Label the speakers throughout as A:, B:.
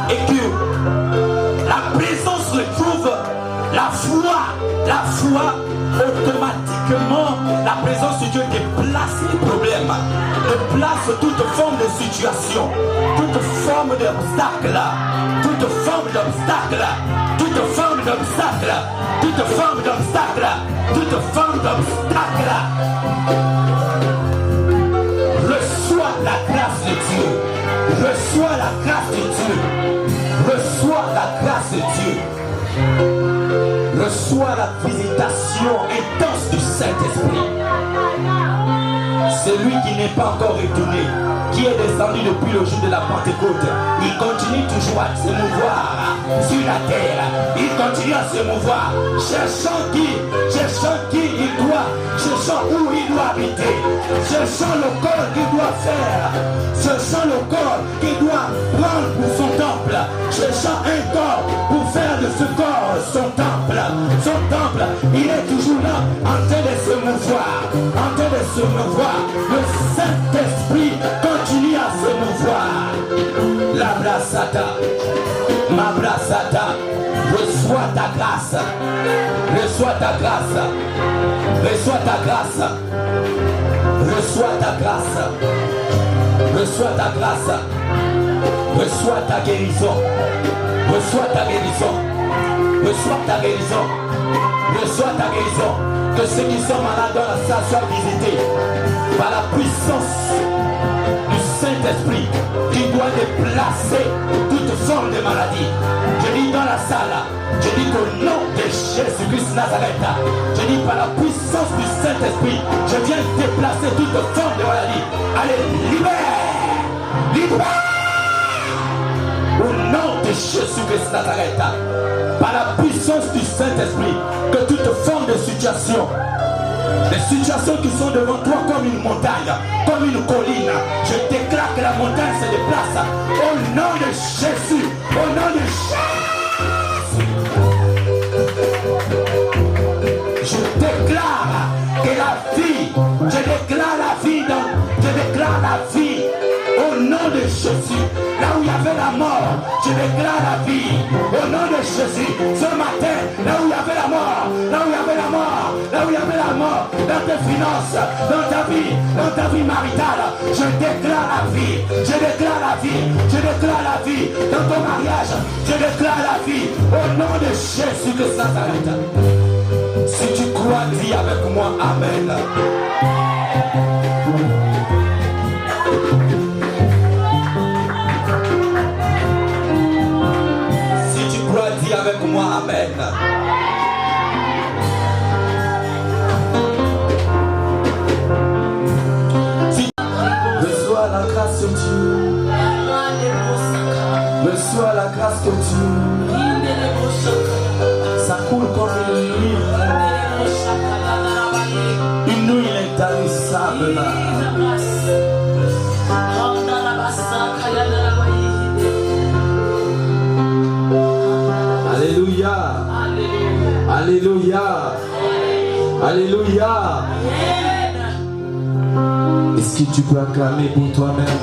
A: et que la présence retrouve la foi, automatiquement, la présence de Dieu déplace les problèmes, déplace toute forme de situation, toute forme d'obstacle, toute forme d'obstacle, toute forme d'obstacle, toute forme d'obstacle, toute forme d'obstacle. Reçois la grâce de Dieu, reçois la grâce de Dieu, reçois la grâce de Dieu. Reçois la visitation intense du Saint-Esprit. Celui qui n'est pas encore retourné, qui est descendu depuis le jour de la Pentecôte, il continue toujours à se mouvoir sur la terre. Il continue à se mouvoir, cherchant où il doit habiter, cherchant le corps qu'il doit faire, cherchant le corps qu'il doit prendre pour son temple, cherchant un corps pour faire de ce corps son temple. Son temple, il est toujours là, en train de se mouvoir, en train de se mouvoir. Le Saint-Esprit continue à se mouvoir. La brassata, ma brassata, reçois ta grâce, reçois ta grâce, reçois ta grâce, reçois ta grâce, reçois ta grâce, reçois ta guérison, reçois ta guérison, reçois ta guérison, reçois ta guérison. Que ceux qui sont malades dans la salle soient visités par la puissance du Saint-Esprit qui doit déplacer toute forme de maladie. Je dis dans la salle, je dis qu'au nom de Jésus-Christ Nazareth, je dis par la puissance du Saint-Esprit, je viens déplacer toute forme de maladie. Allez, libère, libère. Au nom de Jésus-Christ Nazareth, par la puissance du Saint-Esprit, que toute forme de situation, les situations qui sont devant toi comme une montagne, comme une colline, je déclare que la montagne se déplace. Au nom de Jésus, au nom de Jésus, je déclare que la vie, je déclare la vie, je déclare la vie. Au nom de Jésus, là où il y avait la mort, je déclare la vie. Au nom de Jésus, ce matin, là où il y avait la mort, là où il y avait la mort, là où il y avait la mort, dans tes finances, dans ta vie maritale, je déclare la vie, je déclare la vie, je déclare la vie, dans ton mariage, je déclare la vie. Au nom de Jésus de Nazareth. Si tu crois, dis avec moi, Amen. Dis avec moi, Amen. Reçois la grâce de Dieu. Reçois la grâce de Dieu. Ça coule comme une huile intarissable là. Alléluia. Alléluia. Alléluia. Est-ce que tu peux acclamer pour toi-même?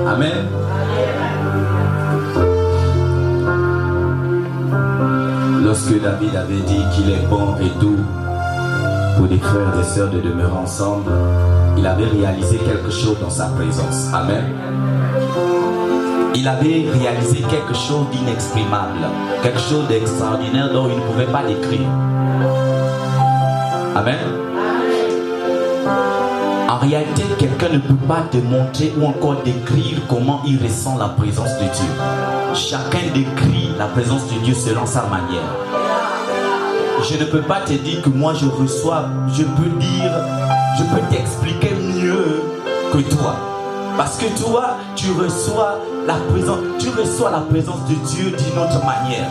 A: Amen. Lorsque David avait dit qu'il est bon et doux pour des frères et sœurs de demeurer ensemble, il avait réalisé quelque chose dans sa présence. Amen. Il avait réalisé quelque chose d'inexprimable, quelque chose d'extraordinaire dont il ne pouvait pas décrire. Amen. En réalité, quelqu'un ne peut pas te montrer ou encore décrire comment il ressent la présence de Dieu. Chacun décrit la présence de Dieu selon sa manière. Je ne peux pas te dire que moi je reçois, je peux t'expliquer mieux que toi. Parce que toi, tu reçois la présence de Dieu d'une autre manière.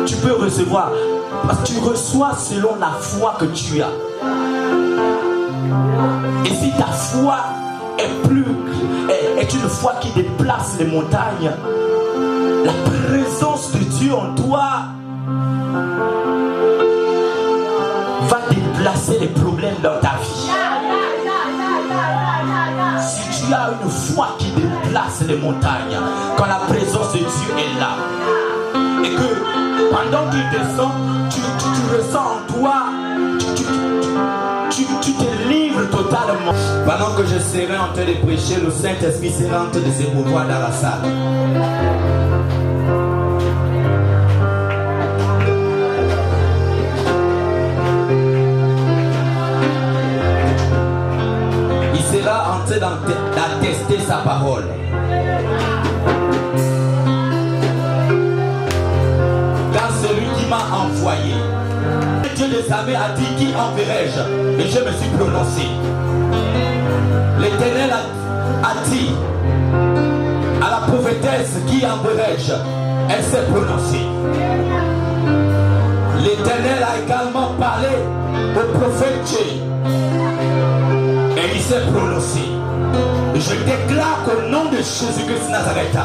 A: Tu peux recevoir, parce que tu reçois selon la foi que tu as. Et si ta foi est une foi qui déplace les montagnes, la présence de Dieu en toi va déplacer les problèmes dans ta vie. Si tu as une foi qui déplace les montagnes, quand la présence de Dieu est là, et que pendant qu'il descend, tu ressens en toi, tu te livres totalement. Pendant que je serai en train de prêcher, le Saint-Esprit sera en train de se mouvoir dans la salle. Il sera en train d'attester sa parole. Car celui qui m'a envoyé, Dieu des armées a dit: qui enverrai-je? Et je me suis prononcé. L'Éternel a dit à la prophétesse: qui enverrai-je? Elle s'est prononcée. L'Éternel a également parlé au prophète Dieu. Et il s'est prononcé. Je déclare qu'au nom de Jésus-Christ Nazareth,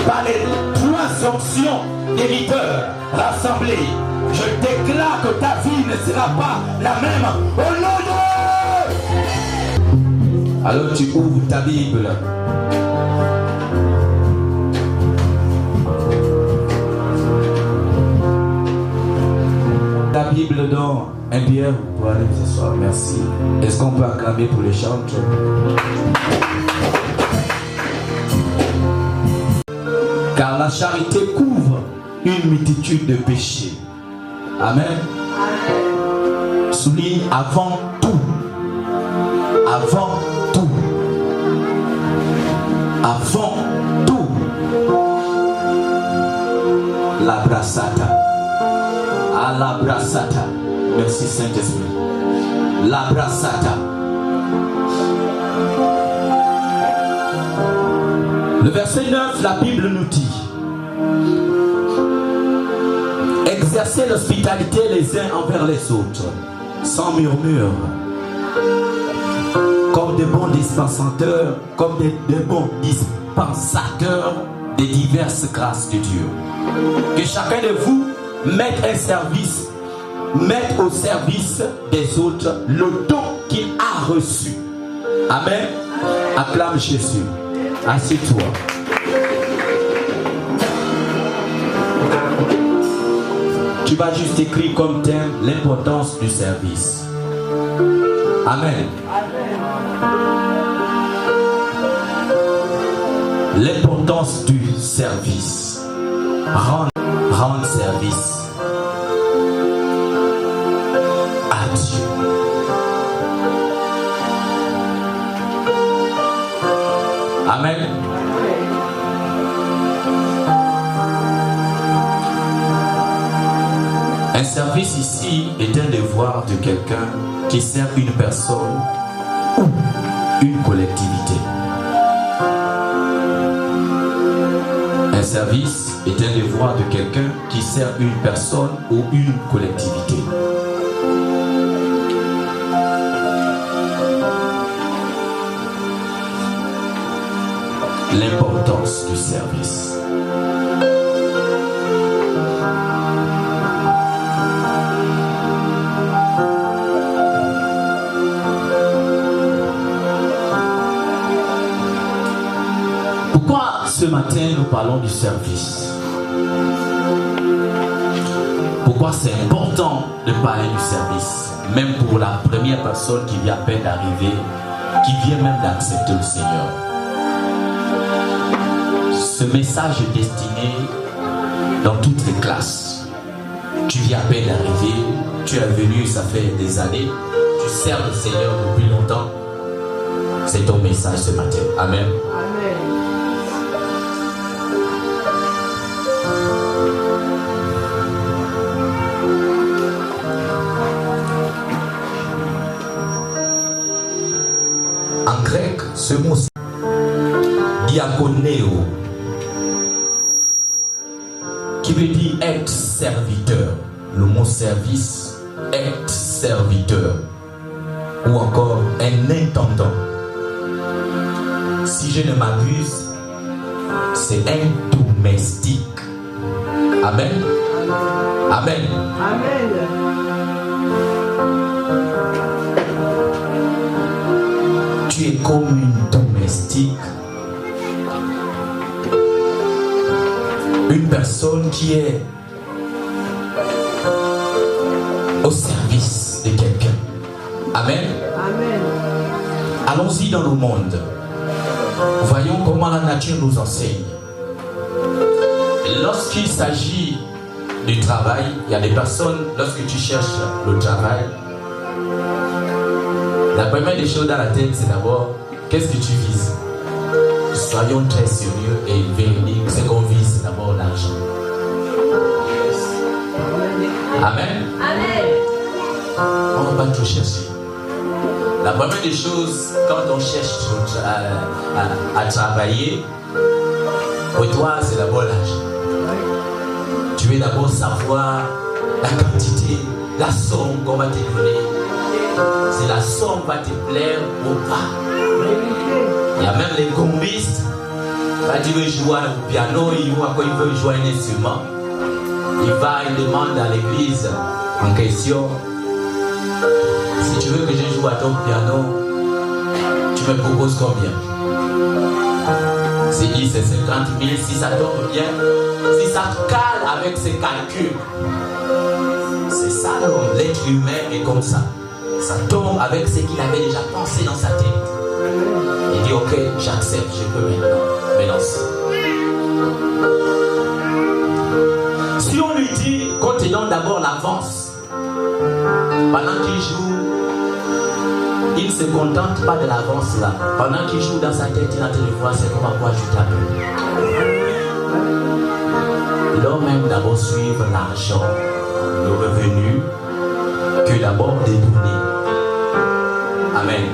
A: par les trois onctions des leaders rassemblés, je déclare que ta vie ne sera pas la même. Au nom de... Alors tu ouvres ta Bible. Ta Bible dans 1 Pierre, vous pouvez aller ce soir, merci. Est-ce qu'on peut acclamer pour les chantres? Car la charité couvre une multitude de péchés. Amen. Souligne avant tout. Avant tout. Avant tout. La brassata. À la brassata. Merci Saint-Esprit. La brassata. Le verset 9, la Bible nous dit: exercez l'hospitalité les uns envers les autres, sans murmure, comme de bons dispensateurs, comme de bons dispensateurs des diverses grâces de Dieu. Que chacun de vous mette au service des autres le don qu'il a reçu. Amen. Acclame Jésus. Assieds-toi. Tu vas juste écrire comme thème l'importance du service. Amen. L'importance du service. Rendre service à Dieu. Amen. Un service ici est un devoir de quelqu'un qui sert une personne ou une collectivité. Un service est un devoir de quelqu'un qui sert une personne ou une collectivité. L'importance du service. Pourquoi ce matin nous parlons du service? Pourquoi c'est important de parler du service? Même pour la première personne qui vient à peine d'arriver, qui vient même d'accepter le Seigneur. Ce message est destiné dans toutes les classes. Tu viens à peine d'arriver, tu es venu, ça fait des années, tu sers le Seigneur depuis longtemps. C'est ton message ce matin. Amen. Amen. En grec, ce mot diakonéo, qui veut dire être serviteur. Le mot service, être serviteur, ou encore un intendant. Si je ne m'abuse, c'est un domestique. Amen. Amen. Amen.
B: politique. Une personne qui est au service de quelqu'un. Amen.
C: Amen.
B: Allons-y dans le monde. Voyons comment la nature nous enseigne. Lorsqu'il s'agit du travail, il y a des personnes, lorsque tu cherches le travail, la première des choses dans la tête, c'est d'abord, qu'est-ce que tu vises? Soyons très sérieux et véridiques. Ce qu'on vise, c'est d'abord l'argent. Amen.
C: Amen.
B: On ne va pas tout chercher. La première des choses, quand on cherche à travailler, pour toi, c'est d'abord l'argent. Tu veux d'abord savoir la quantité, la somme qu'on va te donner. Si la somme va te plaire ou pas. Il y a même les combistes. Quand il veut jouer au piano, il veut jouer un instrument. Il demande à l'église en question: si tu veux que je joue à ton piano, tu me proposes combien? S'il dit c'est 50 000, si ça tombe bien, si ça cale avec ses calculs. C'est ça l'homme, l'être humain est comme ça. Ça tombe avec ce qu'il avait déjà pensé dans sa tête. Il dit ok, j'accepte, je peux maintenant me lancer. Si on lui dit qu'on te donne d'abord l'avance, pendant qu'il joue, il ne se contente pas de l'avance là. Pendant qu'il joue dans sa tête, il entend de voir c'est comment moi je t'appelle. L'homme aime d'abord suivre l'argent, le revenu, que d'abord détourner. Amen.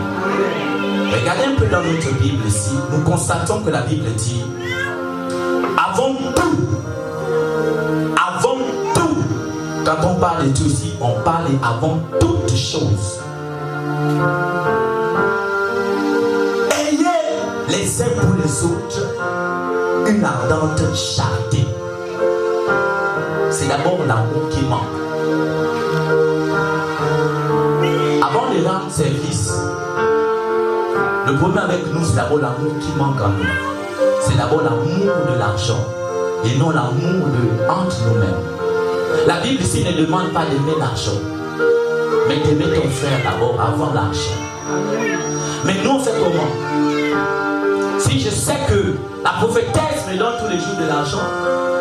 B: Regardez un peu dans notre Bible ici, nous constatons que la Bible dit avant tout, quand on parle de tout ici, on parle avant toutes choses. Ayez les uns pour les autres une ardente charité. C'est d'abord l'amour qui manque. Avant de rendre service, le problème avec nous, c'est d'abord l'amour qui manque en nous. C'est d'abord l'amour de l'argent et non l'amour entre nous-mêmes. La Bible ici ne demande pas d'aimer l'argent, mais d'aimer ton frère d'abord avant l'argent. Mais nous on fait comment? Si je sais que la prophétesse me donne tous les jours de l'argent,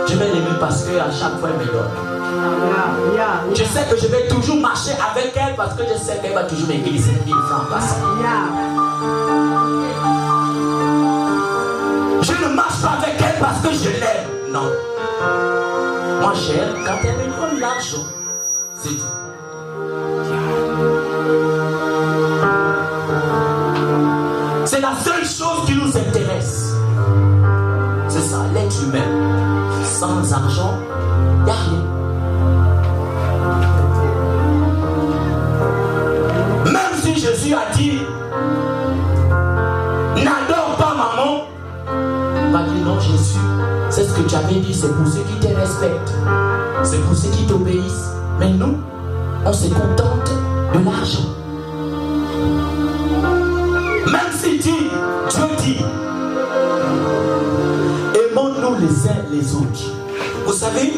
B: je vais l'aimer parce qu'à chaque fois elle me donne. Je sais que je vais toujours marcher avec elle parce que je sais qu'elle va toujours me glisser 1000 francs par ça. Je ne marche pas avec elle parce que je l'aime. Non. Moi j'aime quand elle me donne l'argent. C'est tout. C'est la seule chose qui nous intéresse. C'est ça, l'être humain. Sans argent, il n'y a rien. Même si Jésus a dit n'adore pas maman, pas dit non Jésus, c'est ce que tu avais dit, c'est pour ceux qui te respectent, c'est pour ceux qui t'obéissent. Mais nous, on se contente de l'argent. Même si Dieu dit aimons-nous les uns les autres. Vous savez,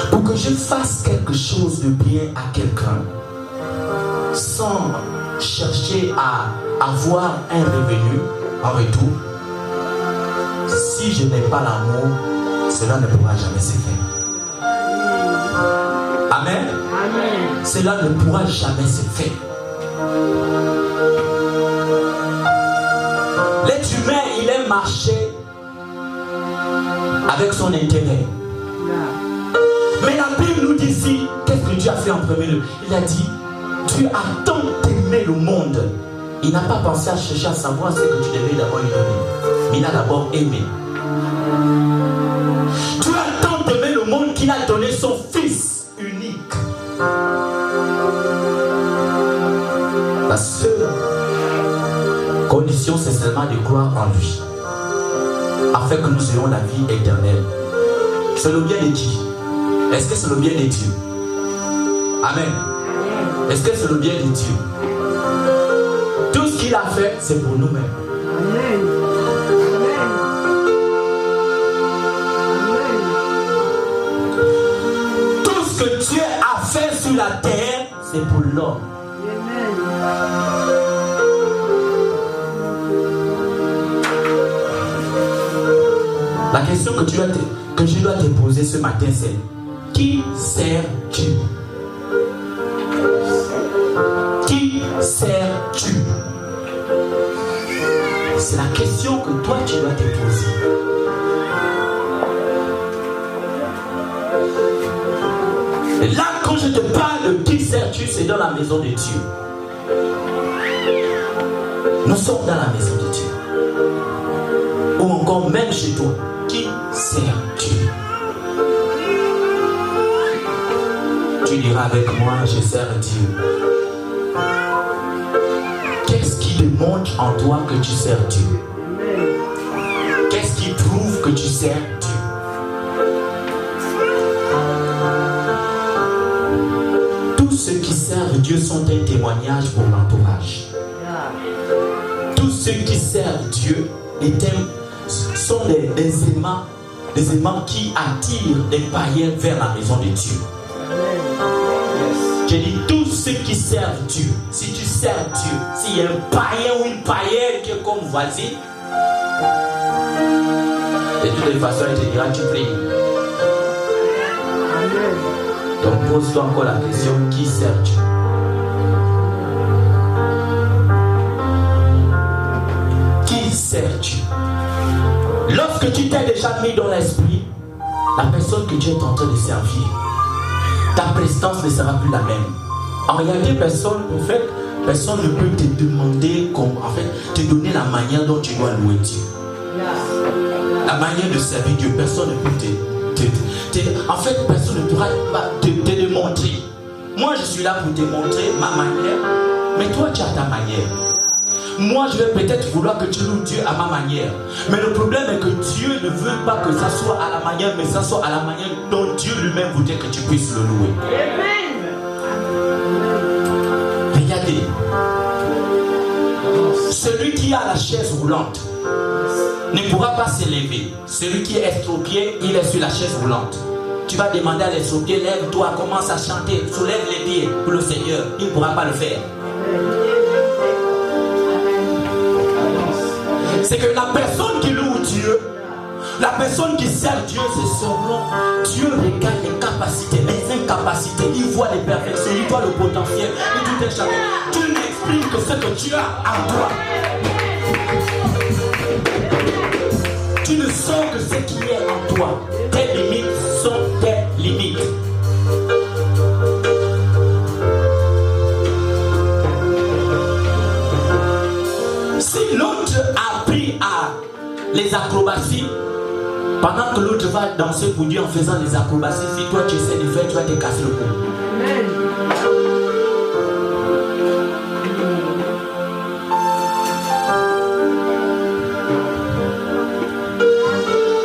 B: pour que je fasse quelque chose de bien à quelqu'un sans chercher à avoir un revenu en retour, si je n'ai pas l'amour, cela ne pourra jamais se faire. Amen. Amen. Cela ne pourra jamais se faire. L'être humain, il aime marcher avec son intérêt. Mais la Bible nous dit ici, qu'est-ce que Dieu a fait en premier lieu? Il a dit, Dieu a tant aimé le monde. Il n'a pas pensé à chercher à savoir ce que tu devais d'abord lui donner. Mais il a d'abord aimé. Dieu a tant aimé le monde qu'il a donné son Fils unique. La seule condition, c'est seulement de croire en lui, afin que nous ayons la vie éternelle. C'est le bien de qui? Est-ce que c'est le bien de Dieu? Amen. Est-ce que c'est le bien de Dieu? Tout ce qui qu'il a fait, c'est pour nous-mêmes.
C: Amen.
B: Tout ce que Dieu a fait sur la terre, c'est pour l'homme. La question que je dois te poser ce matin, c'est qui sers-tu? Qui sers-tu? C'est la question que toi tu dois te poser. Et là, quand je te parle de qui sers-tu, c'est dans la maison de Dieu. Nous sommes dans la maison de Dieu. Ou encore même chez toi, qui sers-tu? Tu diras avec moi, je sers Dieu. Qu'est-ce qui démontre en toi que tu sers Dieu? Qu'est-ce qui prouve que tu sers Dieu? Tous ceux qui servent Dieu sont un témoignage pour l'entourage. Tous ceux qui servent Dieu sont des aimants qui attirent des païens vers la maison de Dieu. J'ai dit tous ceux qui servent Dieu. Si tu sers Dieu, s'il y a un païen ou une païenne qui est comme voisine, de toute façon il te dira tu pries. Donc pose-toi encore la question, qui sert Dieu? Qui sert Dieu? Lorsque tu t'es déjà mis dans l'esprit, la personne que tu es en train de servir, ta prestance ne sera plus la même. En réalité, personne ne peut te demander, te donner la manière dont tu dois louer Dieu. La manière de servir Dieu, personne ne peut personne ne pourra te démontrer. Moi, je suis là pour te montrer ma manière, mais toi, tu as ta manière. Moi, je vais peut-être vouloir que tu loues Dieu à ma manière. Mais le problème est que Dieu ne veut pas que ça soit à la manière, mais ça soit à la manière dont Dieu lui-même voudrait que tu puisses le louer. Amen. Regardez. Celui qui a la chaise roulante ne pourra pas s'élever. Celui qui est estropié, il est sur la chaise roulante. Tu vas demander à l'estropié, lève-toi, commence à chanter, soulève les pieds pour le Seigneur. Il ne pourra pas le faire. C'est que la personne qui loue Dieu, la personne qui sert Dieu, c'est selon Dieu regarde les capacités, les incapacités, il voit les perfections, il voit le potentiel, et tout est chacun. Dieu n'exprime que ce que tu as en toi. Tu ne sens que ce qui est en toi. Tes limites sont tes limites. Si l'autre a appris à les acrobaties, pendant que l'autre va danser pour Dieu en faisant les acrobaties, si toi tu essaies de faire, tu vas te casser le cou.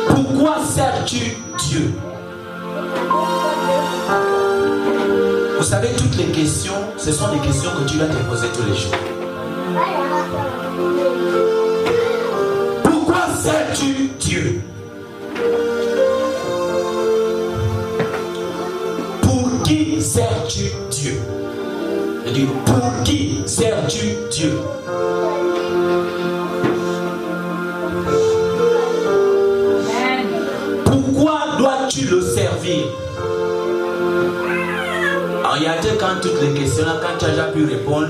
B: Pourquoi sers-tu Dieu? Vous savez, toutes les questions, ce sont des questions que tu vas te poser tous les jours. Pourquoi sers-tu Dieu? Pour qui sers-tu Dieu? Je dis, pour qui sers-tu Dieu? Pourquoi dois-tu le servir? En réalité, quand toutes les questions, quand tu as déjà pu répondre,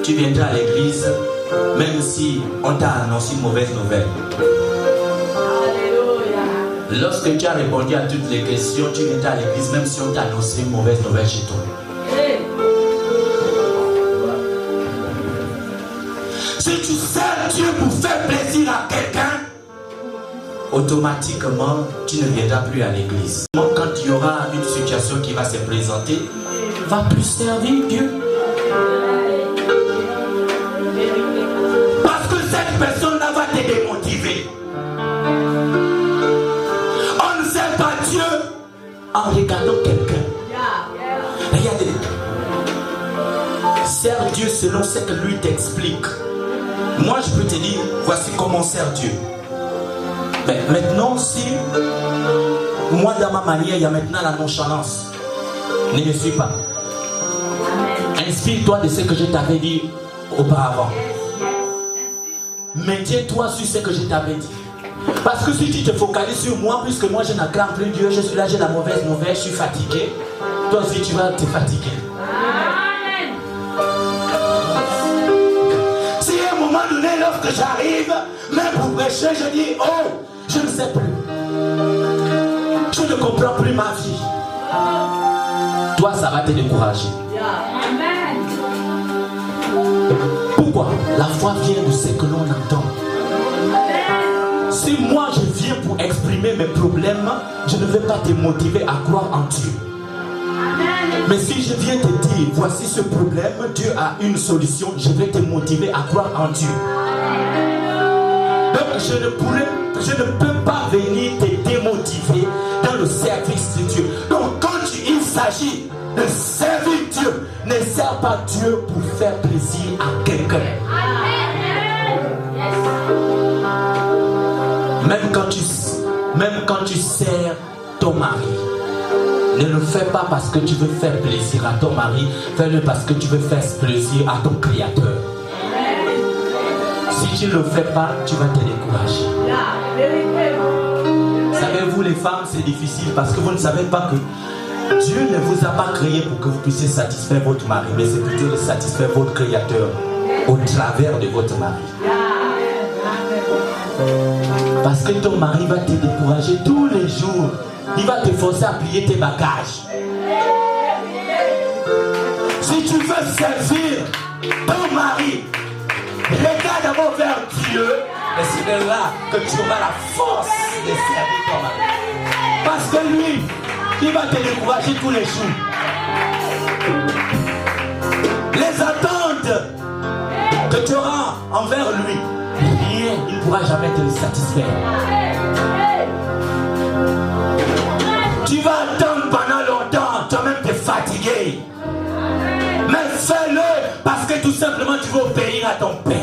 B: tu viendras à l'église, même si on t'a annoncé une mauvaise nouvelle. Lorsque tu as répondu à toutes les questions, tu viendras à l'église, même si on t'a annoncé une mauvaise nouvelle chez toi. Si tu sers Dieu pour faire plaisir à quelqu'un, automatiquement, tu ne viendras plus à l'église. Quand il y aura une situation qui va se présenter, va plus servir Dieu. Parce que cette personne-là va te démotiver. On ne sert pas Dieu en regardant quelqu'un. Regardez.
A: sers Dieu selon ce que lui t'explique. Moi, je peux te dire, voici comment on sert Dieu. Mais maintenant, si moi, dans ma manière, il y a maintenant la nonchalance, ne me suis pas. Inspire-toi de ce que je t'avais dit auparavant. Maintiens-toi sur ce que je t'avais dit. Parce que si tu te focalises sur moi, puisque moi je n'acclame plus Dieu, je suis là, j'ai la mauvaise nouvelle, je suis fatigué. Toi aussi tu vas te fatiguer. Amen. Si à un moment donné, lorsque j'arrive, même pour prêcher, je dis, oh, je ne sais plus. Je ne comprends plus ma vie. Toi, ça va te décourager. Amen. Pourquoi? La foi vient de ce que l'on entend. Si moi je viens pour exprimer mes problèmes, je ne vais pas te motiver à croire en Dieu. Mais si je viens te dire, voici ce problème, Dieu a une solution, je vais te motiver à croire en Dieu. Donc je ne peux pas venir te démotiver dans le service de Dieu. Donc quand il s'agit de servir Dieu, ne sers pas Dieu pour faire plaisir à quelqu'un. Même quand tu sers ton mari, ne le fais pas parce que tu veux faire plaisir à ton mari, fais-le parce que tu veux faire plaisir à ton Créateur. Si tu ne le fais pas, tu vas te décourager. Savez-vous, les femmes, c'est difficile parce que vous ne savez pas que Dieu ne vous a pas créé pour que vous puissiez satisfaire votre mari, mais c'est plutôt de satisfaire votre Créateur au travers de votre mari. Parce que ton mari va te décourager tous les jours. Il va te forcer à plier tes bagages. Si tu veux servir ton mari, regarde d'abord vers Dieu. Et c'est là que tu auras la force de servir ton mari. Parce que lui, il va te décourager tous les jours. Les attentes que tu auras envers lui, rien, il ne pourra jamais te satisfaire. Tu vas attendre pendant longtemps, toi-même te fatiguer. Mais fais-le parce que tout simplement tu veux obéir à ton Père.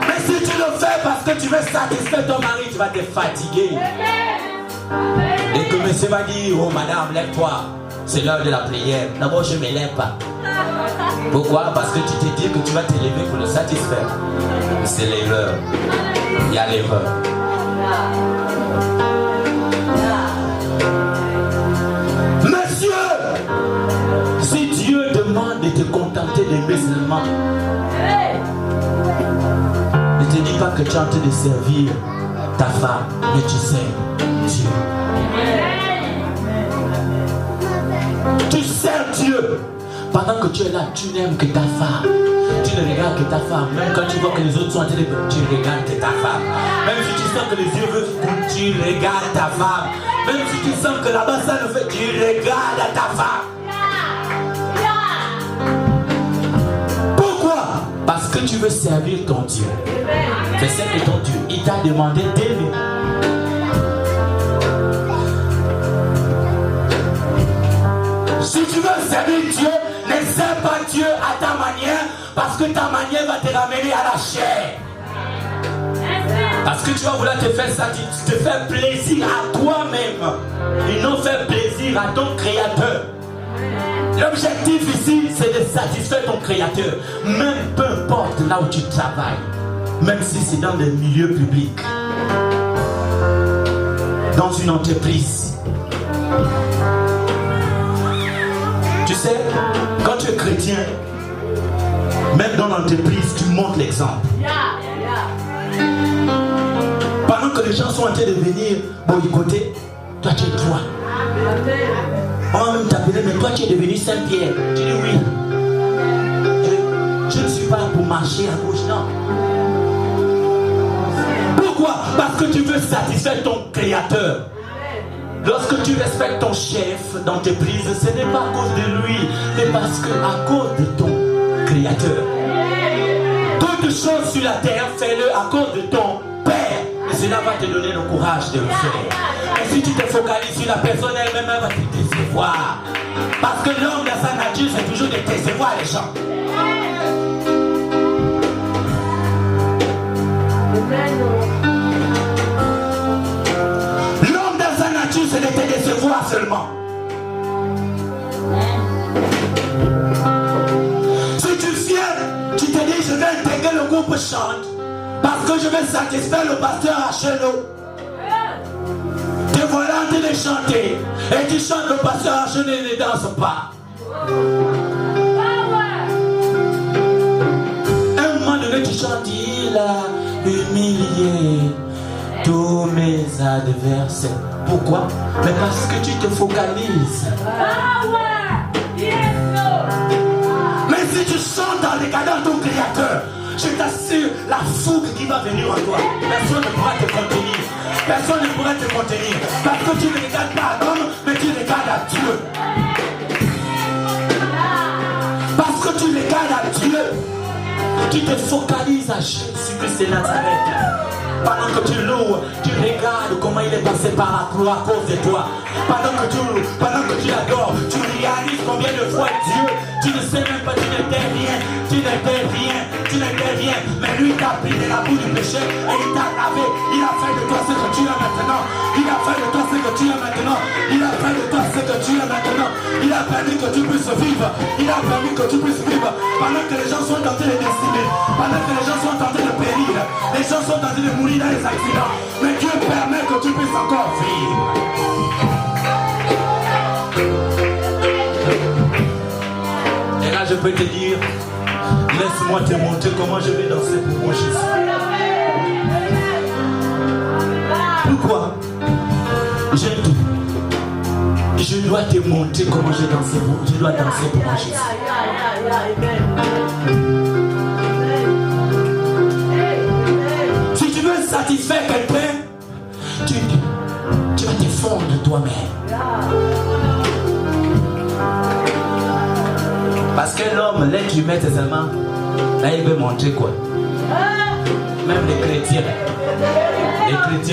A: Mais si tu le fais parce que tu veux satisfaire ton mari, tu vas te fatiguer. Et que monsieur va dire, oh madame, lève-toi, c'est l'heure de la prière. D'abord je ne me lève pas. Pourquoi? Parce que tu te dis que tu vas te lever pour le satisfaire. C'est l'erreur. Il y a l'erreur. Monsieur, si Dieu demande de te contenter des musulmans, ne te dis pas que tu es en train de servir ta femme, mais tu sers Dieu. Tu sers Dieu. Pendant que tu es là, tu n'aimes que ta femme. Tu ne regardes que ta femme. Même quand tu vois que les autres sont en train de... Tu regardes que ta femme. Même si tu sens que les yeux veulent... Tu regardes ta femme. Même si tu sens que là-bas ça le fait... Tu regardes à ta femme. Pourquoi? Parce que tu veux servir ton Dieu. C'est ça que ton Dieu. Il t'a demandé d'aimer. Si tu veux servir Dieu, ne sers pas Dieu à ta manière, parce que ta manière va te ramener à la chair. Parce que tu vas vouloir te faire plaisir à toi-même et non faire plaisir à ton Créateur. L'objectif ici, c'est de satisfaire ton Créateur, même peu importe là où tu travailles, même si c'est dans des milieux publics, dans une entreprise. Tu sais, quand tu es chrétien, même dans l'entreprise, tu montres l'exemple. Pendant que les gens sont en train de venir boycotter, toi tu es droit. On va même t'appeler, mais toi tu es devenu Saint-Pierre. Tu dis oui. Je ne suis pas là pour marcher à gauche, non. Pourquoi? Parce que tu veux satisfaire ton Créateur. Lorsque tu respectes ton chef d'entreprise, ce n'est pas à cause de lui, mais parce que à cause de ton Créateur. Toutes choses sur la terre, fais-le à cause de ton Père. Et cela va te donner le courage de le faire. Et si tu te focalises sur la personne elle-même, elle va te décevoir. Parce que l'homme dans sa nature, c'est toujours de décevoir les gens. L'homme dans sa nature, c'est de te décevoir seulement. Si tu viens, tu te dis je vais intégrer le groupe chante parce que je vais satisfaire le pasteur Achelo. Te voilà en train de chanter et tu chantes, le pasteur Achelo ne danse pas. Un moment donné tu chantes, il a humilié tous mes adversaires. Pourquoi? Mais parce que tu te focalises. Mais si tu chantes dans les cadres de ton créateur, je t'assure, la fougue qui va venir en toi, personne ne pourra te contenir. Personne ne pourra te contenir. Parce que tu ne regardes pas à l'homme, mais tu regardes à Dieu. Parce que tu regardes à Dieu, tu te focalises à Jésus-Christ de Nazareth. Pendant que tu loues, tu regardes comment il est passé par la croix à cause de toi. Pendant que tu adores, tu réalises combien de fois Dieu, tu ne sais même pas, tu n'étais rien. Mais lui t'a pris de la boue du péché et il t'a lavé. Il a fait de toi ce que tu as maintenant. Il a fait de toi ce que tu as maintenant. Il a fait de toi ce que tu as maintenant. Il a permis que tu puisses vivre. Il a permis que tu puisses vivre. Pendant que les gens sont tentés de décimer, pendant que les gens sont tentés de périr, les gens sont tentés de mourir dans les accidents. Mais Dieu permet que tu puisses encore vivre. Et là je peux te dire, laisse-moi te montrer comment je vais danser pour mon Jésus. Pourquoi? J'aime tout. Je dois te montrer comment je dois danser pour mon Jésus. Si tu veux satisfaire quelqu'un, tu vas te fondre de toi-même. Parce que l'homme, l'être humain, c'est seulement, là il veut montrer quoi? Même les chrétiens,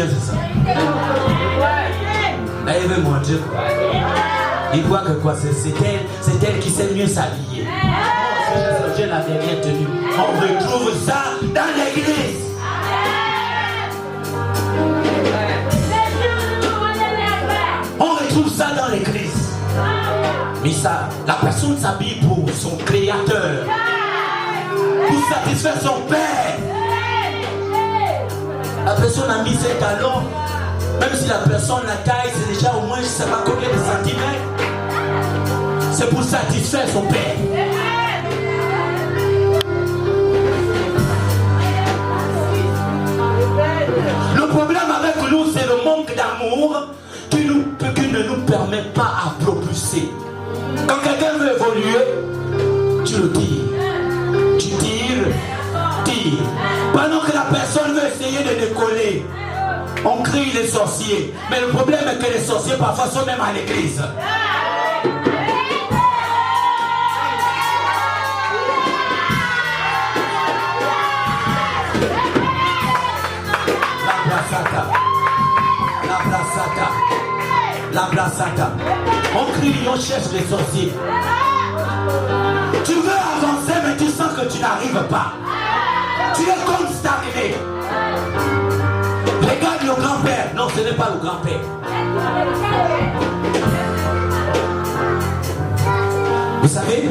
A: c'est ça. Là il veut montrer quoi? Il voit que quoi? C'est elle qui sait mieux s'habiller. Je n'avais rien tenu. On retrouve ça dans l'église. On retrouve ça dans l'église. Mais ça, la personne s'habille pour son créateur, pour satisfaire son père. La personne a mis ses talons, même si la personne la taille, c'est déjà au moins je ne sais pas combien de centimètres. C'est pour satisfaire son père. Le problème avec nous, c'est le manque d'amour qui ne nous permet pas à propulser. Quand quelqu'un veut évoluer, tu le tires. Tu tires. Pendant que la personne veut essayer de décoller, on crie les sorciers. Mais le problème est que les sorciers parfois sont même à l'église. La blasata. On crie, on cherche les sorciers. Tu veux avancer, mais tu sens que tu n'arrives pas. Tu es comme stagné. Regarde le grand-père. Non, ce n'est pas le grand-père. Vous savez,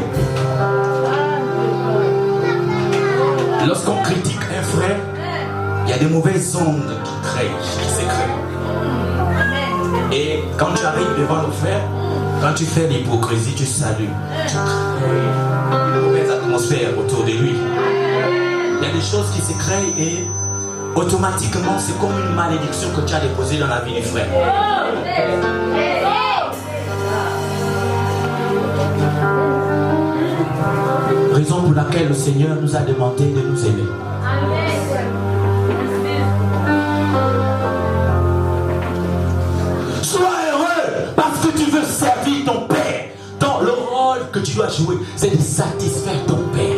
A: lorsqu'on critique un frère, il y a des mauvaises ondes qui se créent. Et quand tu arrives devant le frère, quand tu fais l'hypocrisie, tu salues. Tu crées une mauvaise atmosphère autour de lui. Il y a des choses qui se créent et automatiquement c'est comme une malédiction que tu as déposée dans la vie du frère. Raison pour laquelle le Seigneur nous a demandé de nous aimer. Tu veux servir ton père. Dans le rôle que tu dois jouer, c'est de satisfaire ton père.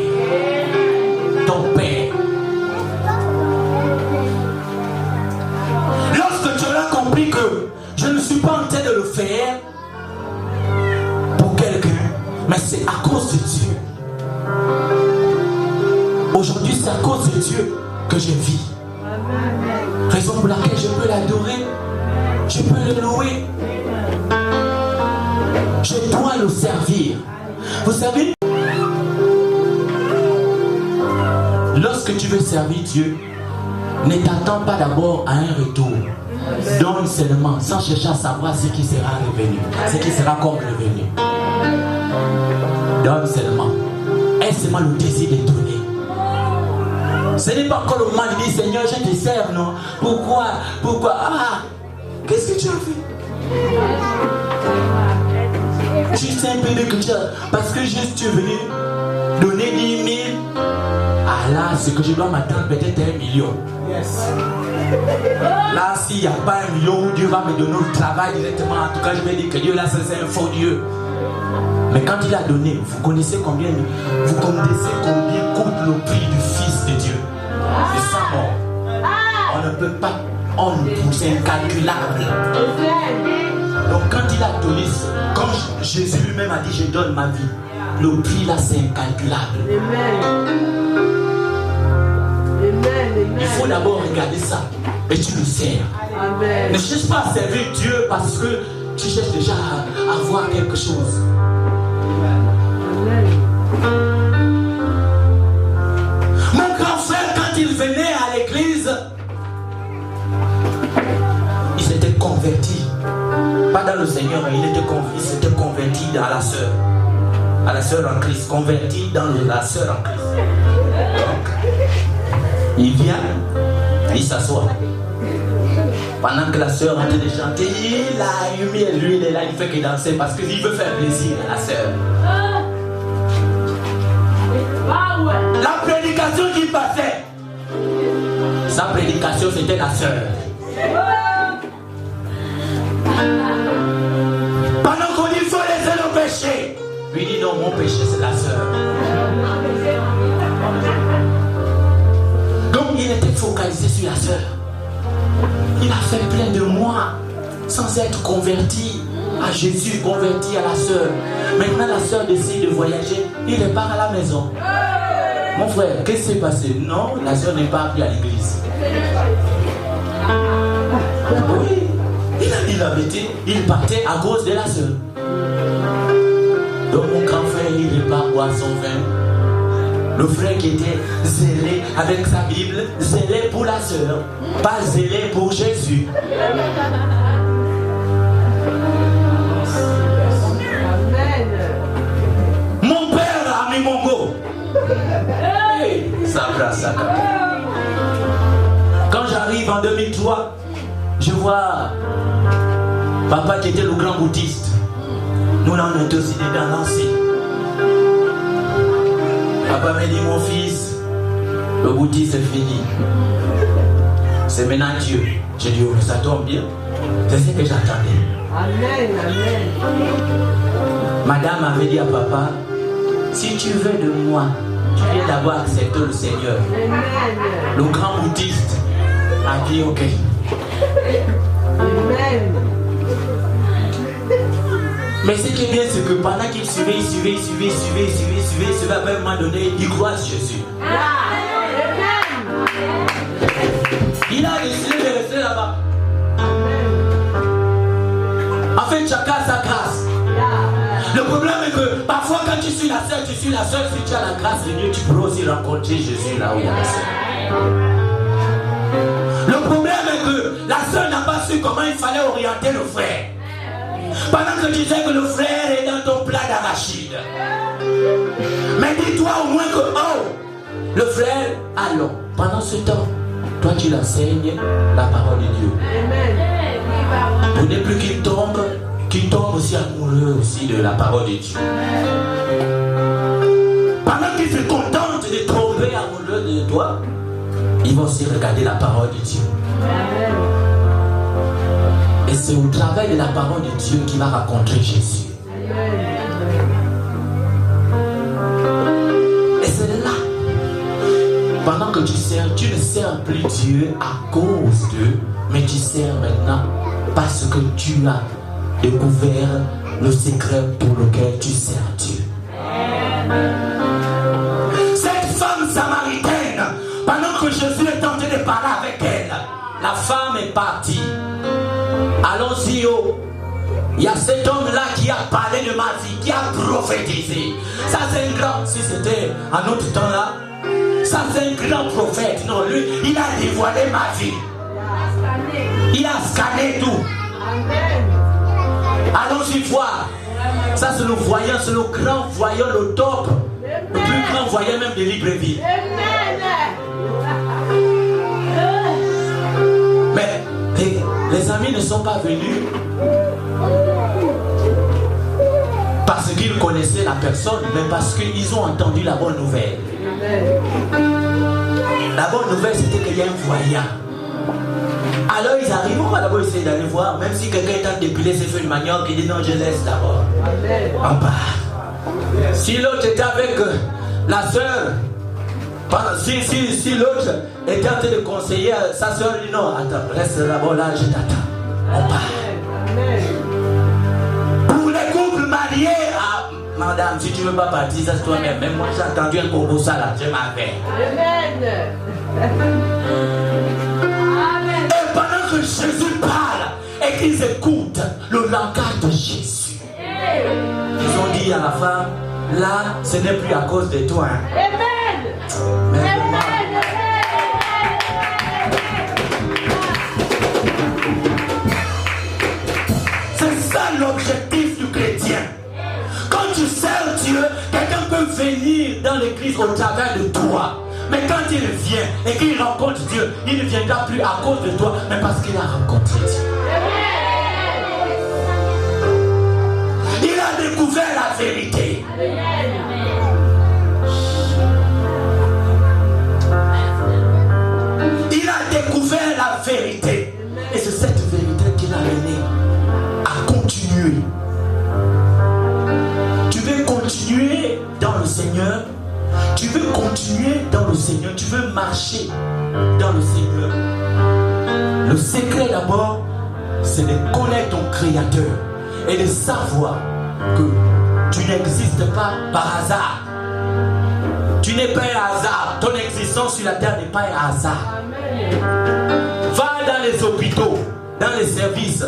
A: Ton père. Lorsque tu auras compris que je ne suis pas en train de le faire pour quelqu'un,
B: Mais c'est à cause de Dieu. Aujourd'hui, c'est à cause de Dieu que je vis. Raison pour laquelle je peux l'adorer. Je peux le louer. Je dois le servir. Vous savez, lorsque tu veux servir Dieu, ne t'attends pas d'abord à un retour. Donne seulement, sans chercher à savoir ce qui sera revenu, ce qui sera comme revenu. Donne seulement. Aie seulement le désir de donner. Ce n'est pas encore le moment de dire Seigneur, je te sers, non? Pourquoi? Ah, qu'est-ce que tu as fait? Juste un peu de culture. Parce que juste tu es venu donner 10 000. Ah là, ce que je dois m'attendre peut-être 1 million. Yes. Là, s'il n'y a pas 1 million, Dieu va me donner le travail directement. En tout cas, je vais dire que Dieu là, c'est un faux Dieu. Mais quand il a donné, vous connaissez combien coûte le prix du Fils de Dieu? C'est ça, on ne peut pas, c'est incalculable. Donc quand il a donné, comme Jésus lui-même a dit, je donne ma vie, le prix là c'est incalculable. Il faut d'abord regarder ça et tu le sers. Amen. Ne cherche pas à servir Dieu parce que tu cherches déjà à avoir quelque chose. Amen. Mon grand frère, quand il venait à l'église, il s'était converti. Pas dans le Seigneur, il s'était converti à la sœur en Christ, converti dans la sœur en Christ. Donc, il vient, il s'assoit. Pendant que la sœur est en train de chanter, il a humé, lui il est là, il fait que danser parce qu'il veut faire plaisir à la sœur. La prédication qu'il passait, sa prédication c'était la sœur. Pendant qu'on dit il faut laisser le péché, lui dit non, mon péché c'est la sœur. Donc il était focalisé sur la sœur. Il a fait plein de mois sans être converti à Jésus, converti à la sœur. Maintenant la sœur décide de voyager, il repart à la maison. Mon frère, qu'est-ce qui s'est passé? Non, la sœur n'est pas plus à l'église. Oui, il partait à cause de la sœur. Donc mon grand frère, il repart boire son vin. Le frère qui était zélé avec sa Bible, zélé pour la sœur, pas zélé pour Jésus. Amen. Mon père a mis mon go. Quand j'arrive en 2003, je vois papa qui était le grand bouddhiste. Nous là on était aussi dedans lancés. Papa m'a dit mon fils, le bouddhisme c'est fini. C'est maintenant Dieu. J'ai dit oh mais ça tombe bien. C'est ce que j'attendais. Amen, amen. Madame avait dit à papa, si tu veux de moi, tu viens d'abord accepter le Seigneur. Amen. Le grand bouddhiste a dit ok. Amen. Mais ce qui est bien, c'est que pendant qu'il suivait, à un moment donné, il croit à Jésus. Il a décidé de rester là-bas. En fait, chacun a sa grâce. Le problème est que parfois, quand tu suis la seule, si tu as la grâce de Dieu, tu peux aussi rencontrer Jésus là où il y a la sœur. Le problème est que la sœur n'a pas su comment il fallait orienter le frère. Pendant que tu sais que le frère est dans ton plat d'arachide. Mais dis-toi au moins que, oh, le frère, allons. Pendant ce temps, toi tu l'enseignes la parole de Dieu. Amen. Pour ne plus qu'il tombe aussi amoureux aussi de la parole de Dieu. Pendant qu'il se contente de tomber amoureux de toi, il va aussi regarder la parole de Dieu. Amen. Et c'est au travail de la parole de Dieu qu'il va rencontrer Jésus. Et c'est là, pendant que tu sers, tu ne sers plus Dieu à cause d'eux, mais tu sers maintenant parce que tu as découvert le secret pour lequel tu sers Dieu.
A: Cette femme samaritaine, pendant que Jésus est en train de parler avec elle, la femme est partie. Allons-y, oh. Il y a cet homme-là qui a parlé de ma vie, qui a prophétisé. Ça, c'est un grand. Si c'était un autre temps-là, ça, c'est un grand prophète. Non, lui, il a dévoilé ma vie. Il a scanné tout. Allons-y voir. Ça, c'est le voyant, c'est le grand voyant, le top. Le plus grand voyant même de Libreville. Mais les amis ne sont pas venus parce qu'ils connaissaient la personne, mais parce qu'ils ont entendu la bonne nouvelle. La bonne nouvelle, c'était qu'il y a un voyant. Alors ils arrivent, on va d'abord essayer d'aller voir, même si quelqu'un est en train d'épiler ses feuilles de manioc, il dit non, je laisse d'abord. On part. Si l'autre était avec la soeur, si l'autre était en train de conseiller sa soeur, il dit non, attends, reste d'abord là, je t'attends. On part. Pour les couples mariés, madame, si tu ne veux pas partir, ça c'est toi-même. Même moi j'ai entendu un bobo ça là, je m'en vais. Et pendant que Jésus parle et qu'ils écoutent le langage de Jésus, ils ont dit à la femme, là, ce n'est plus à cause de toi. Mais c'est ça l'objectif du chrétien. Quand tu sers Dieu, quelqu'un peut venir dans l'église au travers de toi. Mais quand il vient et qu'il rencontre Dieu, il ne viendra plus à cause de toi, mais parce qu'il a rencontré Dieu. Il a découvert la vérité. Il a découvert la vérité. Et c'est cette vérité qui l'a mené à continuer. Tu veux continuer dans le Seigneur. Tu veux continuer dans le Seigneur. Tu veux marcher dans le Seigneur. Le secret d'abord, c'est de connaître ton Créateur et de savoir que tu n'existes pas par hasard. Tu n'es pas un hasard. Ton existence sur la terre n'est pas un hasard. Va dans les hôpitaux, dans les services,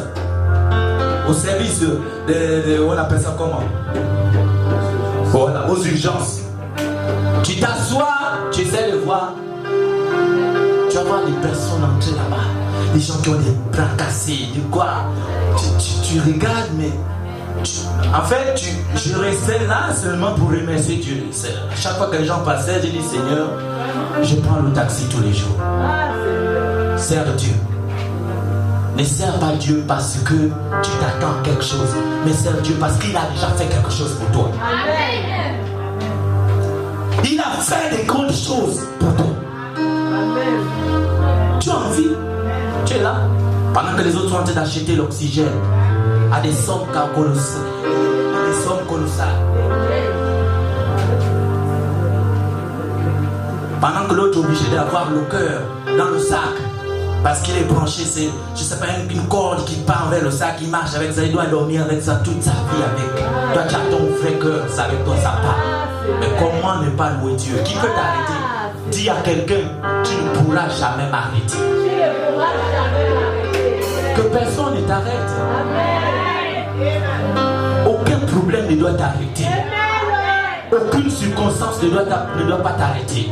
A: au service on appelle ça comment? Voilà, aux urgences. Tu t'assois, tu essaies de voir. Tu vas voir les personnes entrer là-bas. Les gens qui ont des bras cassés, de quoi? Tu regardes, mais en fait, je restais là seulement pour remercier Dieu. Chaque fois que les gens passaient, je dis Seigneur, je prends le taxi tous les jours. Sers Dieu. Ne sers pas Dieu parce que tu t'attends à quelque chose, mais sers Dieu parce qu'il a déjà fait quelque chose pour toi. Amen. Il a fait des grandes choses pour toi. Amen. Tu as envie, tu es là. Pendant que les autres sont en train d'acheter l'oxygène à des sommes colossales. Des sommes colossales. Pendant que l'autre est obligé d'avoir le cœur dans le sac. Parce qu'il est branché, c'est, je sais pas, une corde qui part vers le sac, il marche avec ça, il doit dormir avec ça toute sa vie avec. Toi tu as ton vrai cœur, c'est avec toi ça part. Mais comment ne pas louer Dieu? Qui peut t'arrêter? Dis à quelqu'un, tu ne pourras jamais m'arrêter. Que personne ne t'arrête. Aucun problème ne doit t'arrêter. Aucune circonstance ne doit pas t'arrêter.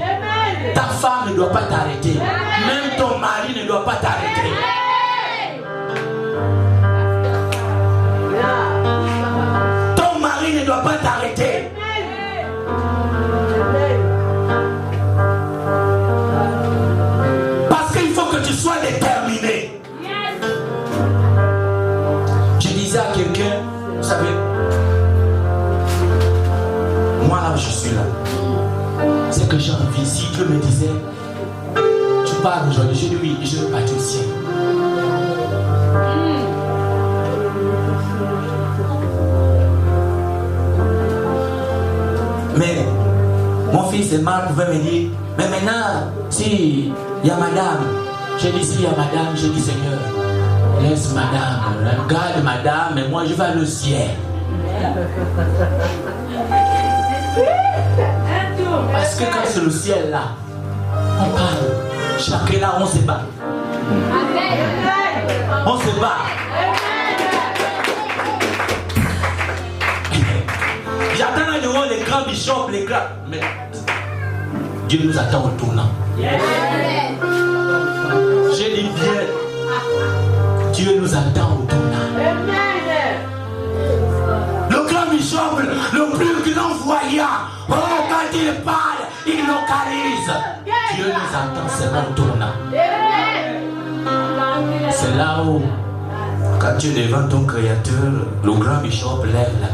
A: Ta femme ne doit pas t'arrêter. Même ton mari ne doit pas t'arrêter. Ton mari ne doit pas t'arrêter. Parce qu'il faut que tu sois déterminé. Je disais à quelqu'un, vous savez, moi là où je suis là, c'est que j'ai envie. Si Dieu me disait, tu pars aujourd'hui, je dis oui, je veux partir au ciel. Mais mon fils et Marc pouvaient me dire, mais maintenant, si il y a madame, je dis s'il y a madame, je dis Seigneur, laisse madame, garde madame, mais moi je vais aller au ciel.
B: Parce que quand c'est le ciel là, on parle. Chacun là, on se bat. On se bat. J'attends là devant les grands bishops, les grands. Mais Dieu nous attend au tournant. J'ai dit bien. Dieu nous attend au tournant. Le grand bishop, le plus grand voyant, oh, quand il parle, il localise. Dieu nous attend seulement au tournant. C'est là où, quand tu es devant ton créateur, le grand bishop lève la main.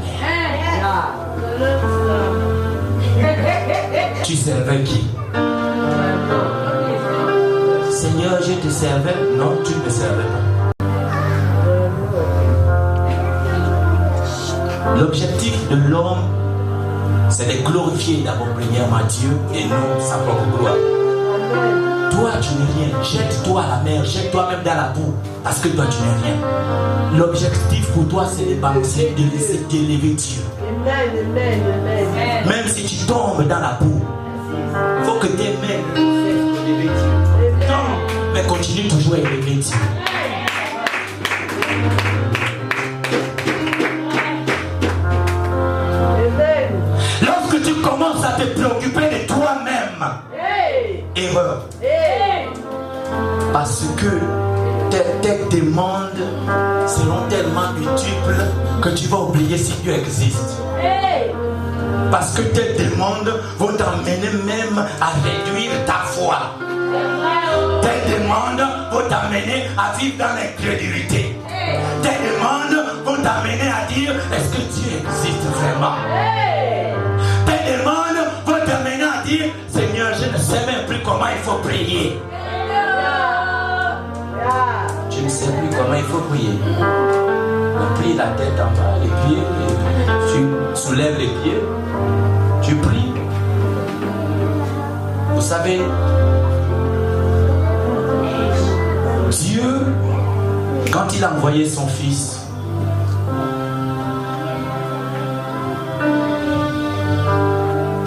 B: Tu servais qui? Seigneur, je te servais. Non, tu ne me servais pas. L'objectif de l'homme, c'est de glorifier d'abord premièrement Dieu et non sa propre gloire. Toi, tu n'es rien. Jette-toi à la mer, jette-toi même dans la boue, parce que toi, tu n'es rien. L'objectif pour toi, c'est de bâtir, d'élever Dieu. Même si tu tombes dans la boue, il faut que tes mains élever Dieu. Non, mais continue toujours à élever Dieu. Lorsque tu commences à te préoccuper de toi-même, erreur. Parce que tes demandes seront tellement multiples que tu vas oublier si Dieu existe. Parce que tes demandes vont t'amener même à réduire ta foi. Tes demandes vont t'amener à vivre dans l'incrédulité. Tes demandes vont t'amener à dire, est-ce que Dieu existe vraiment? Tes demandes vont t'amener à dire, Seigneur, je ne sais même plus comment il faut prier. Tu ne sais plus comment il faut prier. On plie la tête en bas, les pieds, tu soulèves les pieds, tu pries. Vous savez, Dieu, quand il a envoyé son Fils,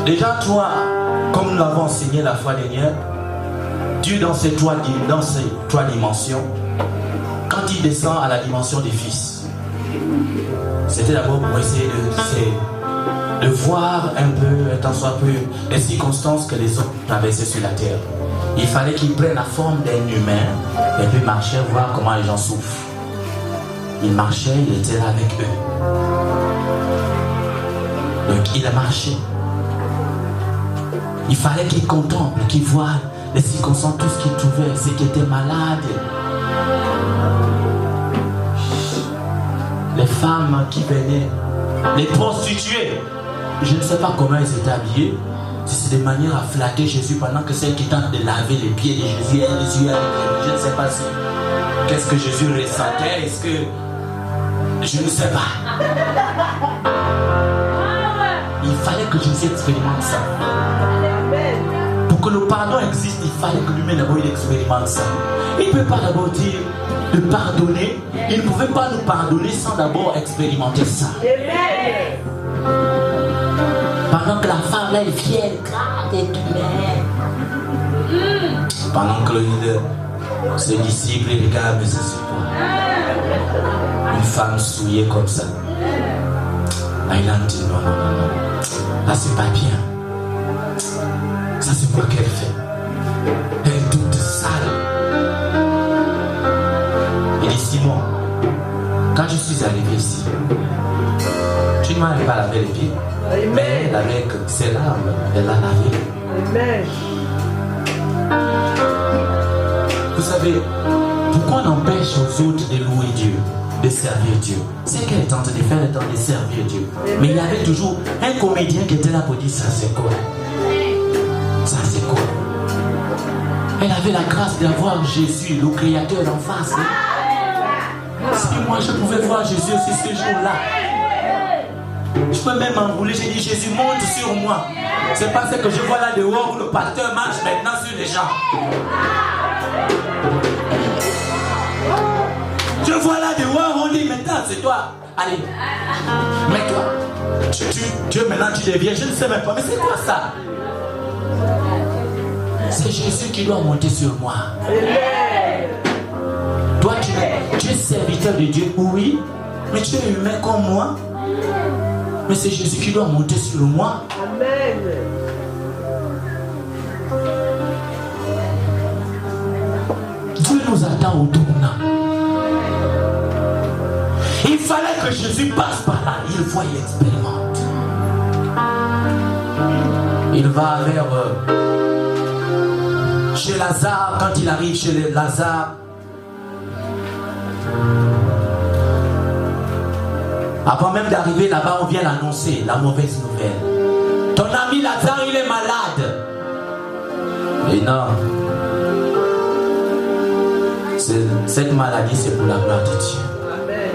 B: déjà toi, comme nous l'avons enseigné la fois dernière, Dieu dans ces trois dimensions, quand il descend à la dimension des fils, c'était d'abord pour essayer de voir un peu, tant soit peu, les circonstances que les hommes traversaient sur la terre. Il fallait qu'il prenne la forme d'un humain et puis marcher, voir comment les gens souffrent. Il marchait, il était là avec eux. Donc il a marché. Il fallait qu'il contemple, qu'il voie les circonstances, tout ce qu'il trouvait, ceux qui étaient malades, les femmes qui venaient, les prostituées. Je ne sais pas comment ils étaient habillés. C'est de manière à flatter Jésus pendant que celle qui tente de laver les pieds de Jésus, je ne sais pas si. Qu'est-ce que Jésus ressentait? Est-ce que. Je ne sais pas. Il fallait que Jésus expérimente ça. Pour que le pardon existe, il fallait que lui-même d'abord il expérimente ça. Il ne peut pas d'abord dire de pardonner. Il ne pouvait pas nous pardonner sans d'abord expérimenter ça. Pendant que la femme là, elle vient, elle gratte et tout. Pendant que ses disciples regardent, mais c'est quoi? Une femme souillée comme ça. Là, il a dit non. Là, c'est pas bien. Ça, c'est quoi qu'elle fait? Elle est toute sale. Il dit Simon, quand je suis arrivé ici, tu ne m'avais pas lavé les pieds. Mais avec ses larmes, elle a lavé. Vous savez, pourquoi on empêche aux autres de louer Dieu, de servir Dieu? C'est qu'elle est en train de faire le temps de servir Dieu. Mais il y avait toujours un comédien qui était là pour dire ça c'est quoi? Ça c'est quoi? Elle avait la grâce d'avoir Jésus, le Créateur en face. Si moi je pouvais voir Jésus aussi ce jour-là, je peux même m'enrouler, j'ai dit Jésus monte sur moi. C'est pas ce que je vois là dehors où le pasteur marche maintenant sur les gens. Je vois là dehors, on dit maintenant c'est toi. Allez, mets-toi. Dieu, maintenant tu deviens, je ne sais même pas, mais c'est quoi ça? C'est Jésus qui doit monter sur moi. Toi, tu es serviteur de Dieu, oui, mais tu es humain comme moi. Mais c'est Jésus qui doit monter sur moi. Amen. Dieu nous attend au tournant. Il fallait que Jésus passe par là. Il voit, il expérimente. Il va vers chez Lazare. Quand il arrive chez Lazare, avant même d'arriver là-bas, on vient l'annoncer, la mauvaise nouvelle. Ton ami Lazare, il est malade. Et non. Cette maladie, c'est pour la gloire de Dieu. Amen.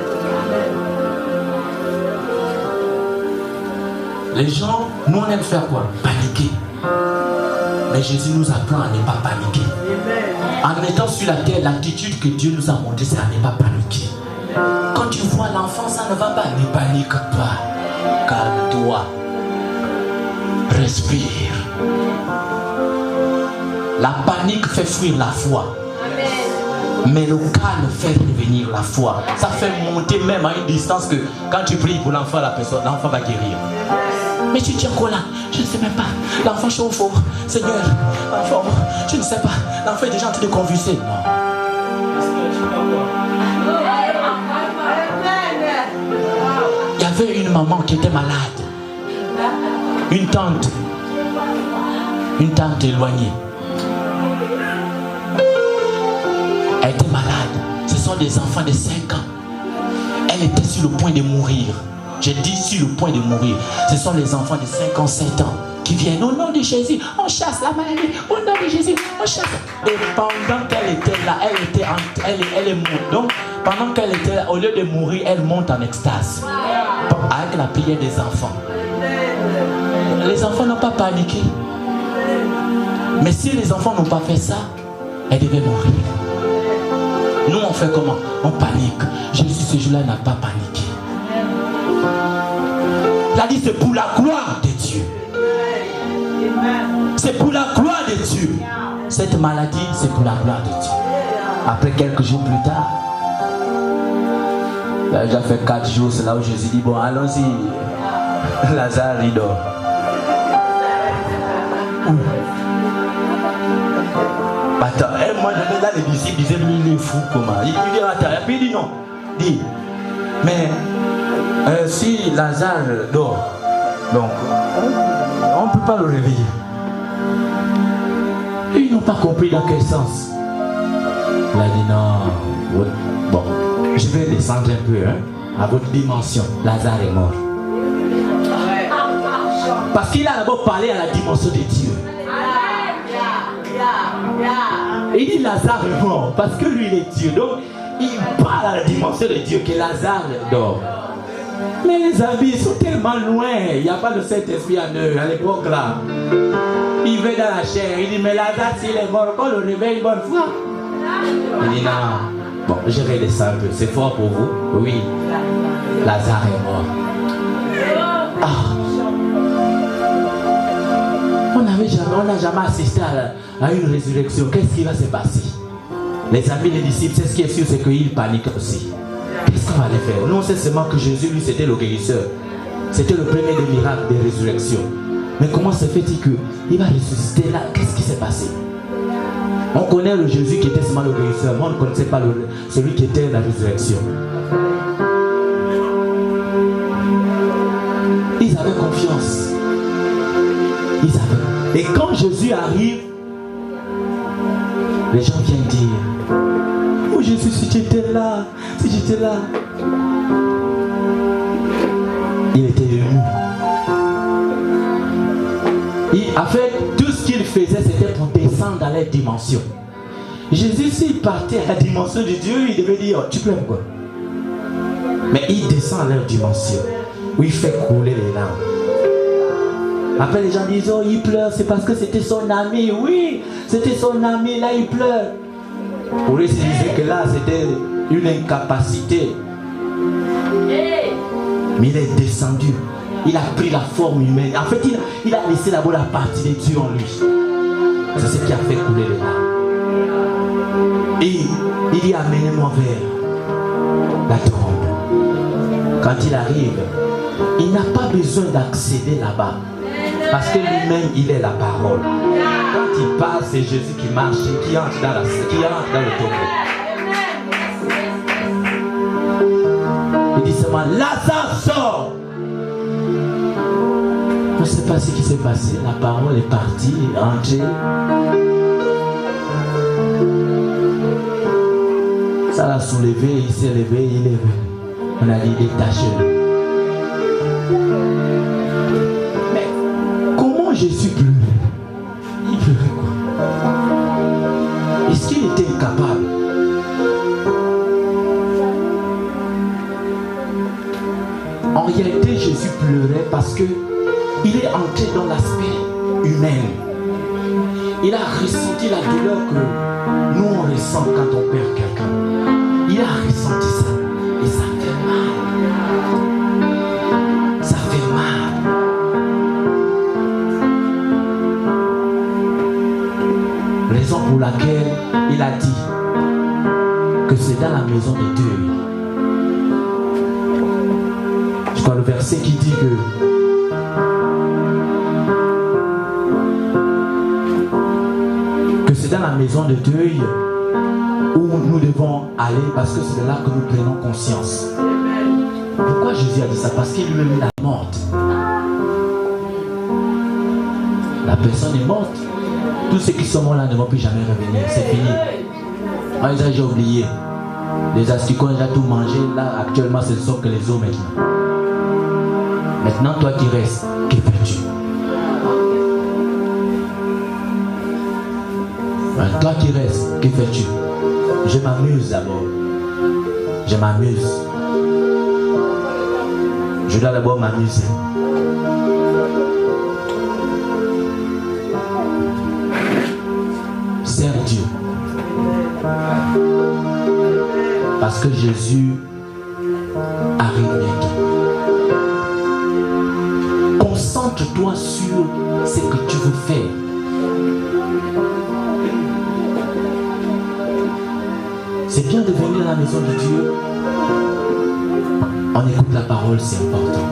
B: Les gens, nous on aime faire quoi? Paniquer. Mais Jésus nous apprend à ne pas paniquer. Amen. En étant sur la terre, l'attitude que Dieu nous a montrée, c'est à ne pas paniquer. Quand tu vois l'enfant, ça ne va pas. Ne panique pas. Calme-toi. Respire. La panique fait fuir la foi. Mais le calme fait revenir la foi. Ça fait monter même à une distance que quand tu pries pour l'enfant, l'enfant va guérir. Mais tu tiens quoi là? Je ne sais même pas. L'enfant chauffe au Seigneur. L'enfant, je ne sais pas. L'enfant est déjà en train de convulser. Non. Il y avait une maman qui était malade. Une tante éloignée. Elle était malade. Ce sont des enfants de 5 ans. Elle était sur le point de mourir. J'ai dit sur le point de mourir. Ce sont les enfants de 5 ans, 7 ans qui viennent au nom de Jésus. On chasse la maladie. Au nom de Jésus, on chasse. Et pendant qu'elle était là, elle est morte. Donc, pendant qu'elle était là, au lieu de mourir, elle monte en extase. Avec la prière des enfants. Les enfants n'ont pas paniqué. Mais si les enfants n'ont pas fait ça, elle devait mourir. Nous, on fait comment? On panique. Jésus, ce jour-là, n'a pas paniqué. Il a dit, c'est pour la gloire de Dieu. C'est pour la gloire de Dieu. Cette maladie, c'est pour la gloire de Dieu. Après quelques jours plus tard, il a déjà fait 4 jours, c'est là où Jésus dit, bon, allons-y. Lazare, il dort. Attends, moi, là, les disciples disaient, lui, il est fou, comment? Il dit, attends, et puis il dit, non. Il dit, mais si Lazare dort, donc, on ne peut pas le réveiller. Et ils n'ont pas compris dans quel sens. Il a dit, non, ouais, bon, je vais descendre un peu, hein, à votre dimension. Lazare est mort. Parce qu'il a d'abord parlé à la dimension de Dieu. Il dit Lazare est mort parce que lui il est Dieu. Donc il parle à la dimension de Dieu que Lazare dort. Mais les amis sont tellement loin. Il n'y a pas de Saint-Esprit en eux à l'époque là. Il va dans la chair. Il dit mais Lazare s'il est mort, on le réveille une bonne fois. Il dit non. Bon, je vais laisser un peu. C'est fort pour vous? Oui. Lazare est mort. Ah. On n'a jamais assisté à une résurrection. Qu'est-ce qui va se passer? Les amis, les disciples, c'est ce qui est sûr, c'est qu'ils paniquent aussi. Qu'est-ce qu'on va aller faire? Nous, on sait seulement que Jésus, lui, c'était le guérisseur. C'était le premier des miracles des résurrections. Mais comment se fait-il qu'il va ressusciter là? Qu'est-ce qui s'est passé? On connaît le Jésus qui était seulement le guérisseur, mais on ne connaissait pas celui qui était la résurrection. Ils avaient confiance. Et quand Jésus arrive, les gens viennent dire, oh Jésus, si tu étais là, si j'étais là. Il était ému. En fait, tout ce qu'il faisait, c'était pour descendre dans les dimensions. Jésus, s'il partait à la dimension de Dieu, il devait dire, tu pleures quoi? Mais il descend à leur dimension, où il fait couler les larmes. Après les gens disent, oh il pleure, c'est parce que c'était son ami. Oui, c'était son ami, là il pleure. Pour eux, ils disaient que là c'était une incapacité. Mais il est descendu
A: Il a pris la forme humaine. En fait, il a laissé d'abord la partie de Dieu en lui. C'est ce qui a fait couler les larmes. Et il dit, amenez-moi vers la tombe. Quand il arrive, il n'a pas besoin d'accéder là-bas. Parce que lui-même, il est la parole. Quand il parle, c'est Jésus qui marche et qui entre dans le tombeau. Il dit seulement, Lazare sort. On ne sait pas ce qui s'est passé. La parole est partie, est rentrée. Ça l'a soulevé, il s'est levé, il est venu. On a dit, détachez-le. Mais comment Jésus pleurait? Il pleurait quoi? Est-ce qu'il était incapable? En réalité, Jésus pleurait parce que il est entré dans l'aspect humain. Il a ressenti la douleur que nous on ressent quand on perd quelqu'un. Il a ressenti ça. Et ça fait mal. Ça fait mal. Raison pour laquelle il a dit que c'est dans la maison de Dieu. Je crois le verset qui dit que c'est dans la maison de deuil où nous devons aller parce que c'est là que nous prenons conscience. Pourquoi Jésus a dit ça? Parce qu'il lui-même est morte. La personne est morte. Tous ceux qui sont morts là ne vont plus jamais revenir. C'est fini. Moi, j'ai oublié. Les asticots ont déjà tout mangé. Là, actuellement, ce ne sont que les os maintenant. Maintenant, toi qui restes, que fais-tu? Toi qui restes, que fais-tu? Je m'amuse d'abord. Je m'amuse. Je dois d'abord m'amuser. Sers Dieu. Parce que Jésus arrive bientôt. Concentre-toi sur ce que tu veux faire. C'est bien de venir à la maison de Dieu. On écoute la parole, c'est important.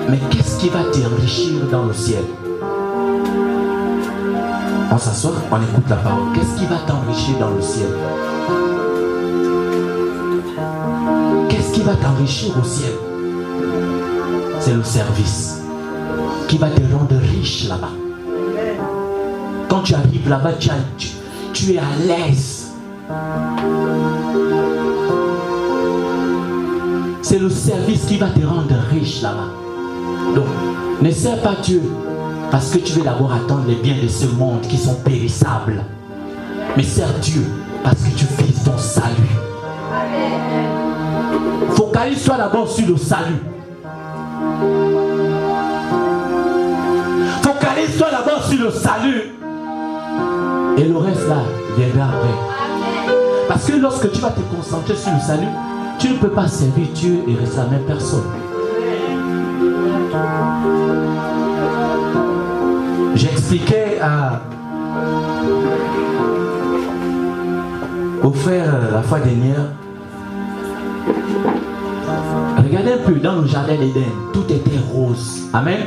A: Mais qu'est-ce qui va t'enrichir dans le ciel? On s'assoit, on écoute la parole. Qu'est-ce qui va t'enrichir dans le ciel? Qu'est-ce qui va t'enrichir au ciel? C'est le service qui va te rendre riche là-bas. Quand tu arrives là-bas, tu es à l'aise. C'est le service qui va te rendre riche là-bas. Donc, ne sers pas Dieu parce que tu veux d'abord attendre les biens de ce monde qui sont périssables. Mais sers Dieu parce que tu vises ton salut. Focalise-toi d'abord sur le salut. Focalise-toi d'abord sur le salut. Et le reste là viendra après. Parce que lorsque tu vas te concentrer sur le salut, tu ne peux pas servir Dieu et rester la même personne. J'expliquais au frère la fois dernière. Regardez un peu dans le jardin d'Éden, tout était rose. Amen.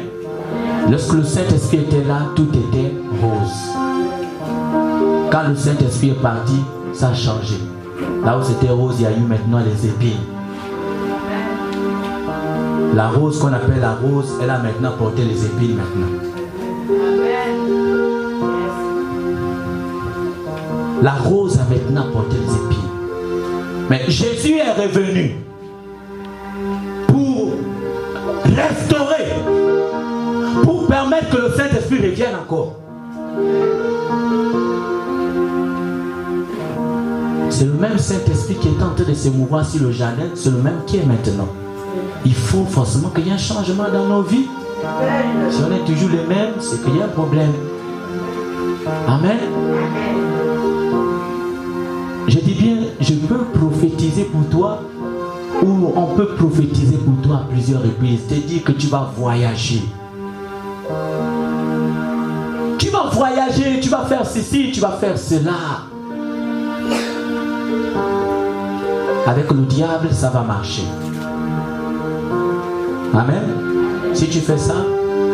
A: Lorsque le Saint-Esprit était là, tout était rose. Quand le Saint-Esprit est parti, ça a changé. Là où c'était rose, il y a eu maintenant les épines. La rose qu'on appelle la rose, elle a maintenant porté les épines maintenant. La rose a maintenant porté les épines. Mais Jésus est revenu pour restaurer, pour permettre que le Saint-Esprit revienne encore. C'est le même Saint-Esprit qui est en train de se mouvoir sur le jardin, c'est le même qui est maintenant. Il faut forcément qu'il y ait un changement dans nos vies. Si on est toujours les mêmes, c'est qu'il y a un problème. Amen. Je dis bien, je peux prophétiser pour toi
B: où on peut prophétiser pour toi à plusieurs reprises, te dire que tu vas voyager. Tu vas voyager, tu vas faire ceci, tu vas faire cela. Avec le diable, ça va marcher. Amen. Si tu fais ça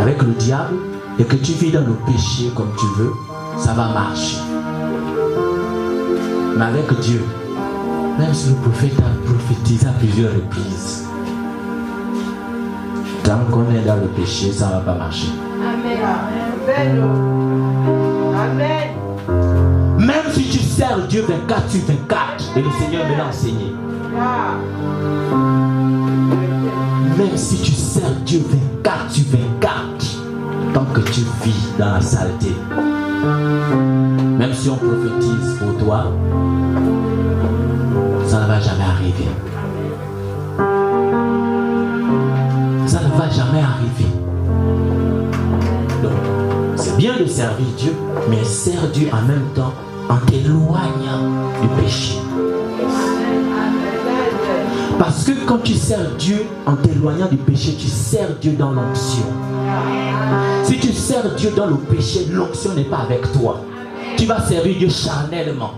B: avec le diable et que tu vis dans le péché comme tu veux, ça va marcher. Mais avec Dieu, même si le prophète a prophétisé à plusieurs reprises, tant qu'on est dans le péché, ça ne va pas marcher.
C: Amen. Amen.
B: Même si tu sers Dieu 24 sur 24, et le Seigneur me l'a enseigné. Même si tu sers Dieu 24 sur 24, tant que tu vis dans la saleté, même si on prophétise pour toi, ça ne va jamais arriver. Ça ne va jamais arriver. Donc, c'est bien de servir Dieu, mais sers Dieu en même temps en t'éloignant du péché. Parce que quand tu sers Dieu en t'éloignant du péché, tu sers Dieu dans l'onction. Si tu sers Dieu dans le péché, l'onction n'est pas avec toi. Tu vas servir Dieu charnellement.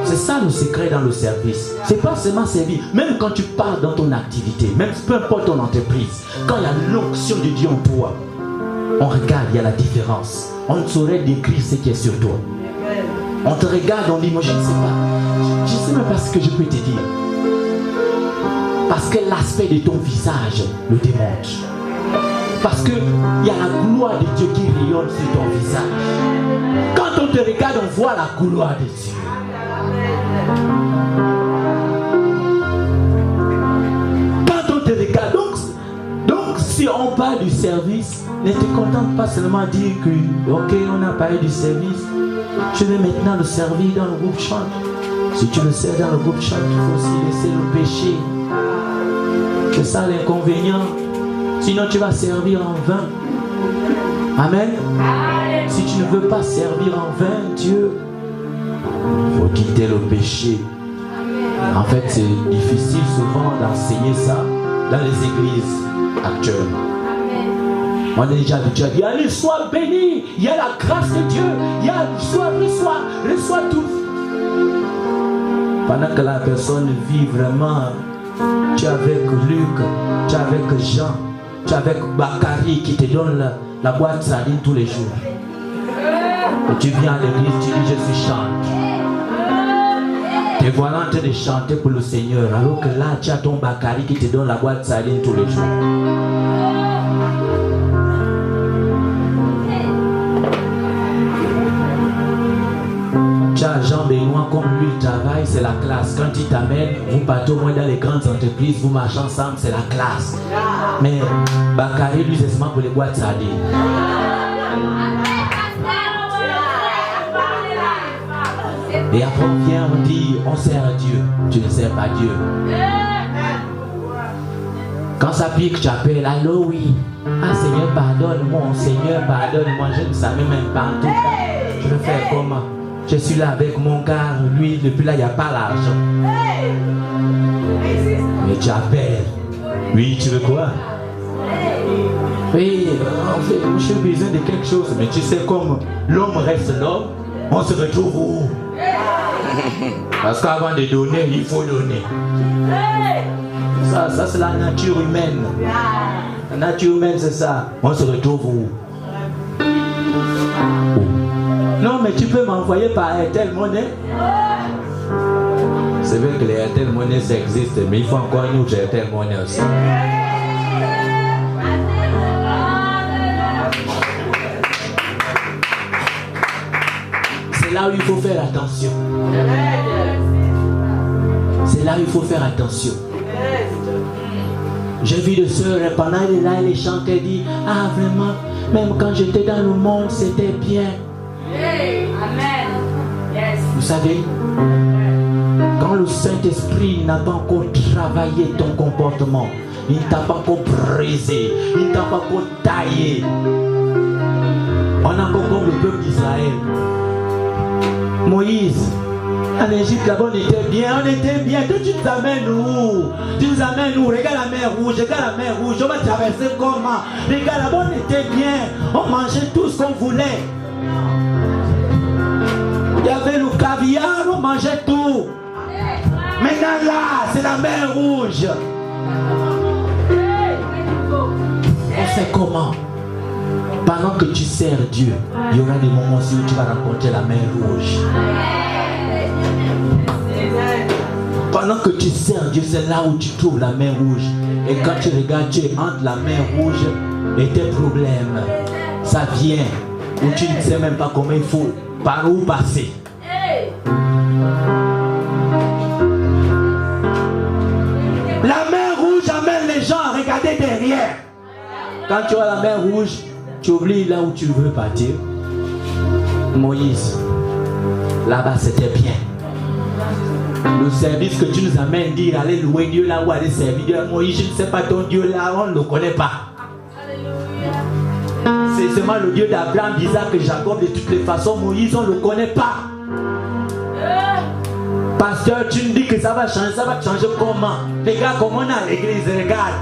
B: C'est ça le secret dans le service. C'est pas seulement servir. Même quand tu parles dans ton activité, même peu importe ton entreprise, quand il y a l'onction de Dieu en toi, on regarde, il y a la différence. On ne saurait décrire ce qui est sur toi. On te regarde, on dit, moi je ne sais pas. Je ne sais même pas ce que je peux te dire. Parce que l'aspect de ton visage le démontre. Parce qu'il y a la gloire de Dieu qui rayonne sur ton visage. Quand on te regarde, on voit la gloire de Dieu. Quand on te regarde, donc si on parle du service, ne te contente pas seulement de dire que, ok, on a parlé du service, je vais maintenant le servir dans le groupe chant. Si tu le sers dans le groupe chant, il faut aussi laisser le péché. C'est ça l'inconvénient. Sinon tu vas servir en vain. Amen. Si tu ne veux pas servir en vain Dieu, il faut quitter le péché. En fait, c'est difficile souvent d'enseigner ça dans les églises actuelles. On est déjà habitué à dire, allez, sois béni, il y a la grâce de Dieu, il y a reçois tout. Pendant que la personne vit vraiment, tu es avec Luc, tu es avec Jean, tu es avec Bakary qui te donne la boîte sardine tous les jours. Et tu viens à l'église, tu dis, je suis chante. Te voilà en train de chanter pour le Seigneur, alors que là, tu as ton Bakary qui te donne la boîte sardine tous les jours. Tu as Jean-Benoît, comme lui il travaille, c'est la classe. Quand il t'amène, vous partez au moins dans les grandes entreprises, vous marchez ensemble, c'est la classe. Mais Bakary, lui, c'est seulement pour les boîtes sardines. Et après on vient, on dit, on sert Dieu. Tu ne sers pas Dieu. Quand ça pique, tu appelles, allô, oui. Ah, Seigneur, pardonne-moi, Seigneur, pardonne-moi. Je ne savais même pas en tout cas. Je vais faire comment? Je suis là avec mon gars, lui, depuis là, il n'y a pas l'argent. Mais tu appelles. Oui, tu veux quoi? Oui, en fait, j'ai besoin de quelque chose. Mais tu sais, comme l'homme reste l'homme, on se retrouve où? Parce qu'avant de donner, il faut donner. Ça c'est la nature humaine. La nature humaine, c'est ça. On se retrouve où? Non, mais tu peux m'envoyer par Airtel Money. C'est vrai que les Airtel Money, ça existe, mais il faut encore une autre Airtel Money aussi. C'est là où il faut faire attention. C'est là où il faut faire attention. J'ai vu des sœurs, pendant là, elle chantait, elle dit, ah vraiment, même quand j'étais dans le monde, c'était bien.
C: Amen. Yes.
B: Vous savez, quand le Saint-Esprit n'a pas encore travaillé ton comportement, il ne t'a pas encore brisé, il ne t'a pas encore taillé. On a encore comme le peuple d'Israël. Moïse,
A: En Égypte, là-bas, on était bien. Toi, tu nous amènes où? Tu nous amènes où? Regarde la mer rouge, On va traverser comment? Regarde, là-bas, on était bien. On mangeait tout ce qu'on voulait. Il y avait le caviar, on mangeait tout. Maintenant, là, c'est la mer rouge. On sait comment. Pendant que tu sers Dieu, il y aura des moments aussi où tu vas rencontrer la mer rouge. Pendant que tu sers Dieu, c'est là où tu trouves la mer rouge. Et quand tu regardes, tu es entre la mer rouge et tes problèmes. Ça vient où tu ne sais même pas comment il faut, par où passer. La mer rouge amène les gens à regarder derrière. Quand tu as la mer rouge, tu oublies là où tu veux partir. Moïse, là-bas c'était bien. Le service que tu nous amènes, dire aller louer Dieu là où aller servir Dieu. Moïse, je ne sais pas ton Dieu là, on ne le connaît pas. C'est seulement le Dieu d'Abraham, d'Isaac et Jacob de toutes les façons. Moïse, on ne le connaît pas. Pasteur, tu me dis que ça va changer comment? Regarde comment on a l'église, regarde.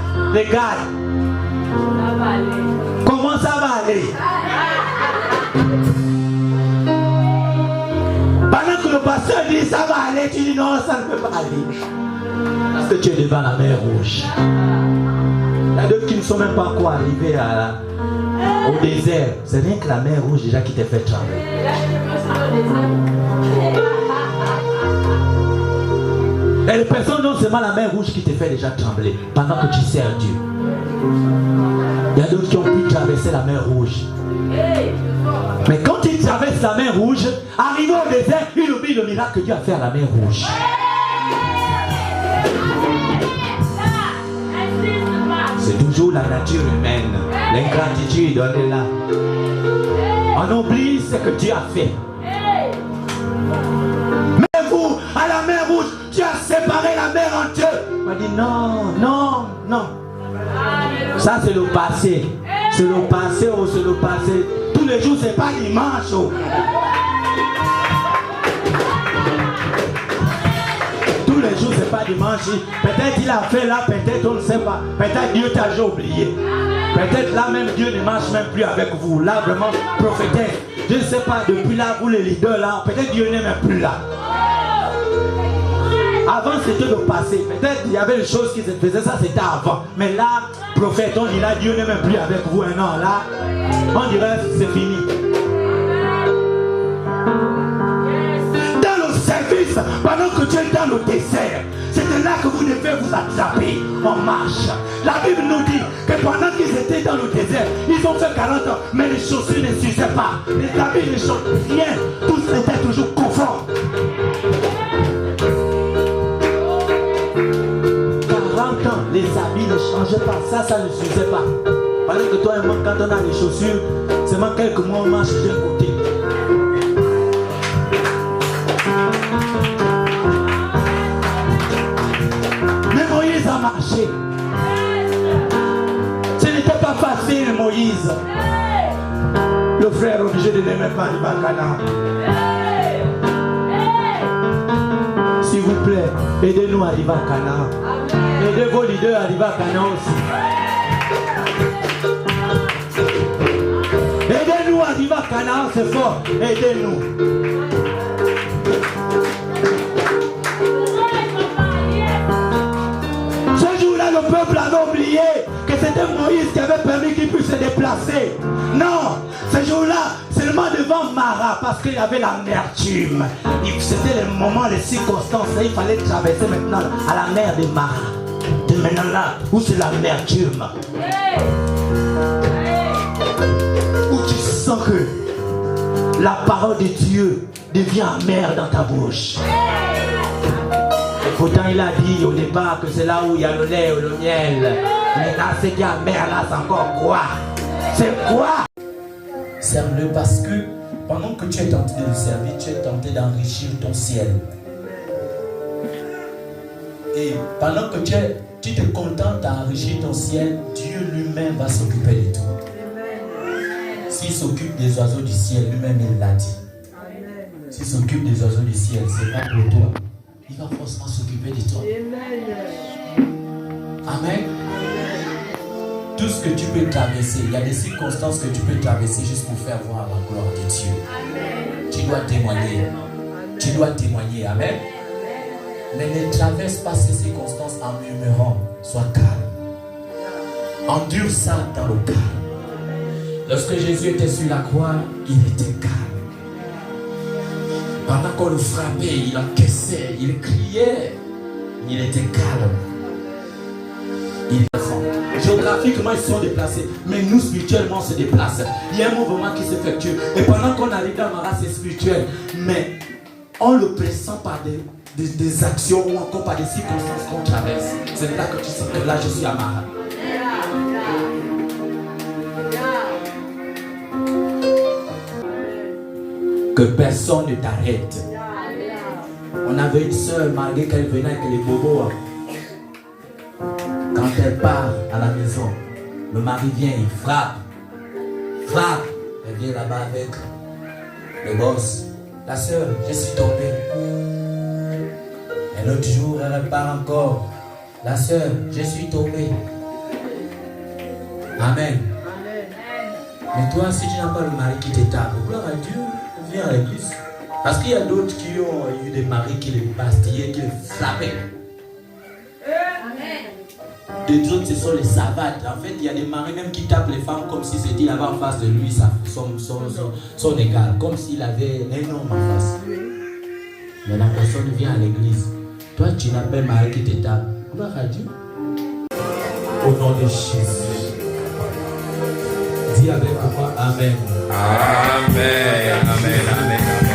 A: Comment ça va aller? Pendant que le pasteur dit ça va aller, tu dis non, ça ne peut pas aller. Parce que tu es devant la mer rouge. Il y a d'autres qui ne sont même pas encore arrivés au désert. C'est rien que la mer rouge déjà qui t'a fait trembler. Et les personnes non seulement la mer rouge qui te fait déjà trembler pendant que tu sers Dieu. Il y a d'autres qui ont pu traverser la mer rouge. Mais quand ils traversent la mer rouge, arrivés au désert, ils oublient le miracle que Dieu a fait à la mer rouge. C'est toujours la nature humaine. L'ingratitude, on est là. On oublie ce que Dieu a fait. Mais vous, à la mer rouge, tu as séparé la mer en deux. On dit non. Ça c'est le passé. C'est le passé. Tous les jours, c'est pas dimanche. Tous les jours, c'est pas dimanche. Peut-être il a fait là, peut-être on ne sait pas. Peut-être Dieu t'a déjà oublié. Peut-être là même Dieu ne marche même plus avec vous. Là vraiment, prophétesse. Je ne sais pas, depuis là, vous les leaders là, peut-être Dieu n'est même plus là. Avant c'était le passé. Peut-être il y avait des choses qui se faisaient, ça c'était avant. Mais là, prophète, on dit là, Dieu n'est même plus avec vous. Un an là, on dirait c'est fini. Dans le service, pendant que tu es dans le désert, c'était là que vous devez vous attraper en marche. La Bible nous dit que pendant qu'ils étaient dans le désert, ils ont fait 40 ans, mais les chaussures ne s'usaient pas. Les habits ne changeaient rien, tous étaient toujours conformes. 40 ans, les habits ne changeaient pas, ça ne s'usait pas. Pendant que toi et moi, quand on a les chaussures, seulement quelques mois on marche d'un côté. Mais Moïse a marché. Ce n'était pas facile, Moïse. Le frère est obligé de ne même pas arriver à Canaan. S'il vous plaît, aidez-nous à arriver à Canaan. Aidez vos leaders à arriver à Canaan aussi. Aidez-nous à arriver à Canaan, c'est fort. Aidez-nous. Ce jour-là, le peuple avait oublié que c'était Moïse qui avait permis qu'il puisse se déplacer. Non, ce jour-là, seulement devant Mara, parce qu'il y avait l'amertume. C'était les moments, les circonstances. Il fallait traverser maintenant à la mer de Mara. De maintenant là, où c'est l'amertume. Où tu sens que la parole de Dieu devient amère dans ta bouche. Pourtant il a dit au départ que c'est là où il y a le lait ou le miel. Mais là c'est qui est amer, là c'est encore quoi? C'est quoi? Serve-le parce que pendant que tu es tenté de le servir, tu es tenté d'enrichir ton ciel. Et pendant que tu te contentes d'enrichir ton ciel, Dieu lui-même va s'occuper de tout. S'il s'occupe des oiseaux du ciel, lui-même il l'a dit.
B: s'il s'occupe des oiseaux du ciel, c'est pas pour toi. Il va forcément s'occuper de toi. Amen. Tout ce que tu peux traverser, il y a des circonstances que tu peux traverser juste pour faire voir la gloire de Dieu. Amen. Tu dois témoigner. Tu dois témoigner. Amen. Mais ne traverse pas ces circonstances en murmurant. Sois calme. Endure ça dans le calme. Lorsque Jésus était sur la croix, il était calme. Pendant qu'on le frappait, il encaissait, il criait. Il était calme. Géographiquement, ils sont déplacés, mais nous, spirituellement, on se déplace. Il y a un mouvement qui s'effectue. Et pendant qu'on arrive dans ma race spirituelle, mais on le pressent par des actions ou encore par des circonstances qu'on traverse. C'est là que tu sais que là, je suis à ma race. Que personne ne t'arrête. On avait une soeur, malgré qu'elle venait avec les bobos. Quand elle part à la maison, le mari vient, il frappe. Elle vient là-bas avec le boss. La soeur, je suis tombée. Et l'autre jour, elle part encore. La soeur, je suis tombée. Amen. Mais toi, si tu n'as pas le mari qui te tape, gloire à Dieu, viens à l'église. Parce qu'il y a d'autres qui ont eu des maris qui les bastillaient, qui les frappaient. Des autres, ce sont les savates. En fait, il y a des maris même qui tapent les femmes comme si c'était là-bas en face de lui, son égal, comme s'il avait un homme en face. Mais la personne vient à l'église. Toi, tu n'as pas un mari qui te tape. Gloire à Dieu. Au nom de Jésus. Dis avec moi Amen.
D: Amen. Amen. Amen.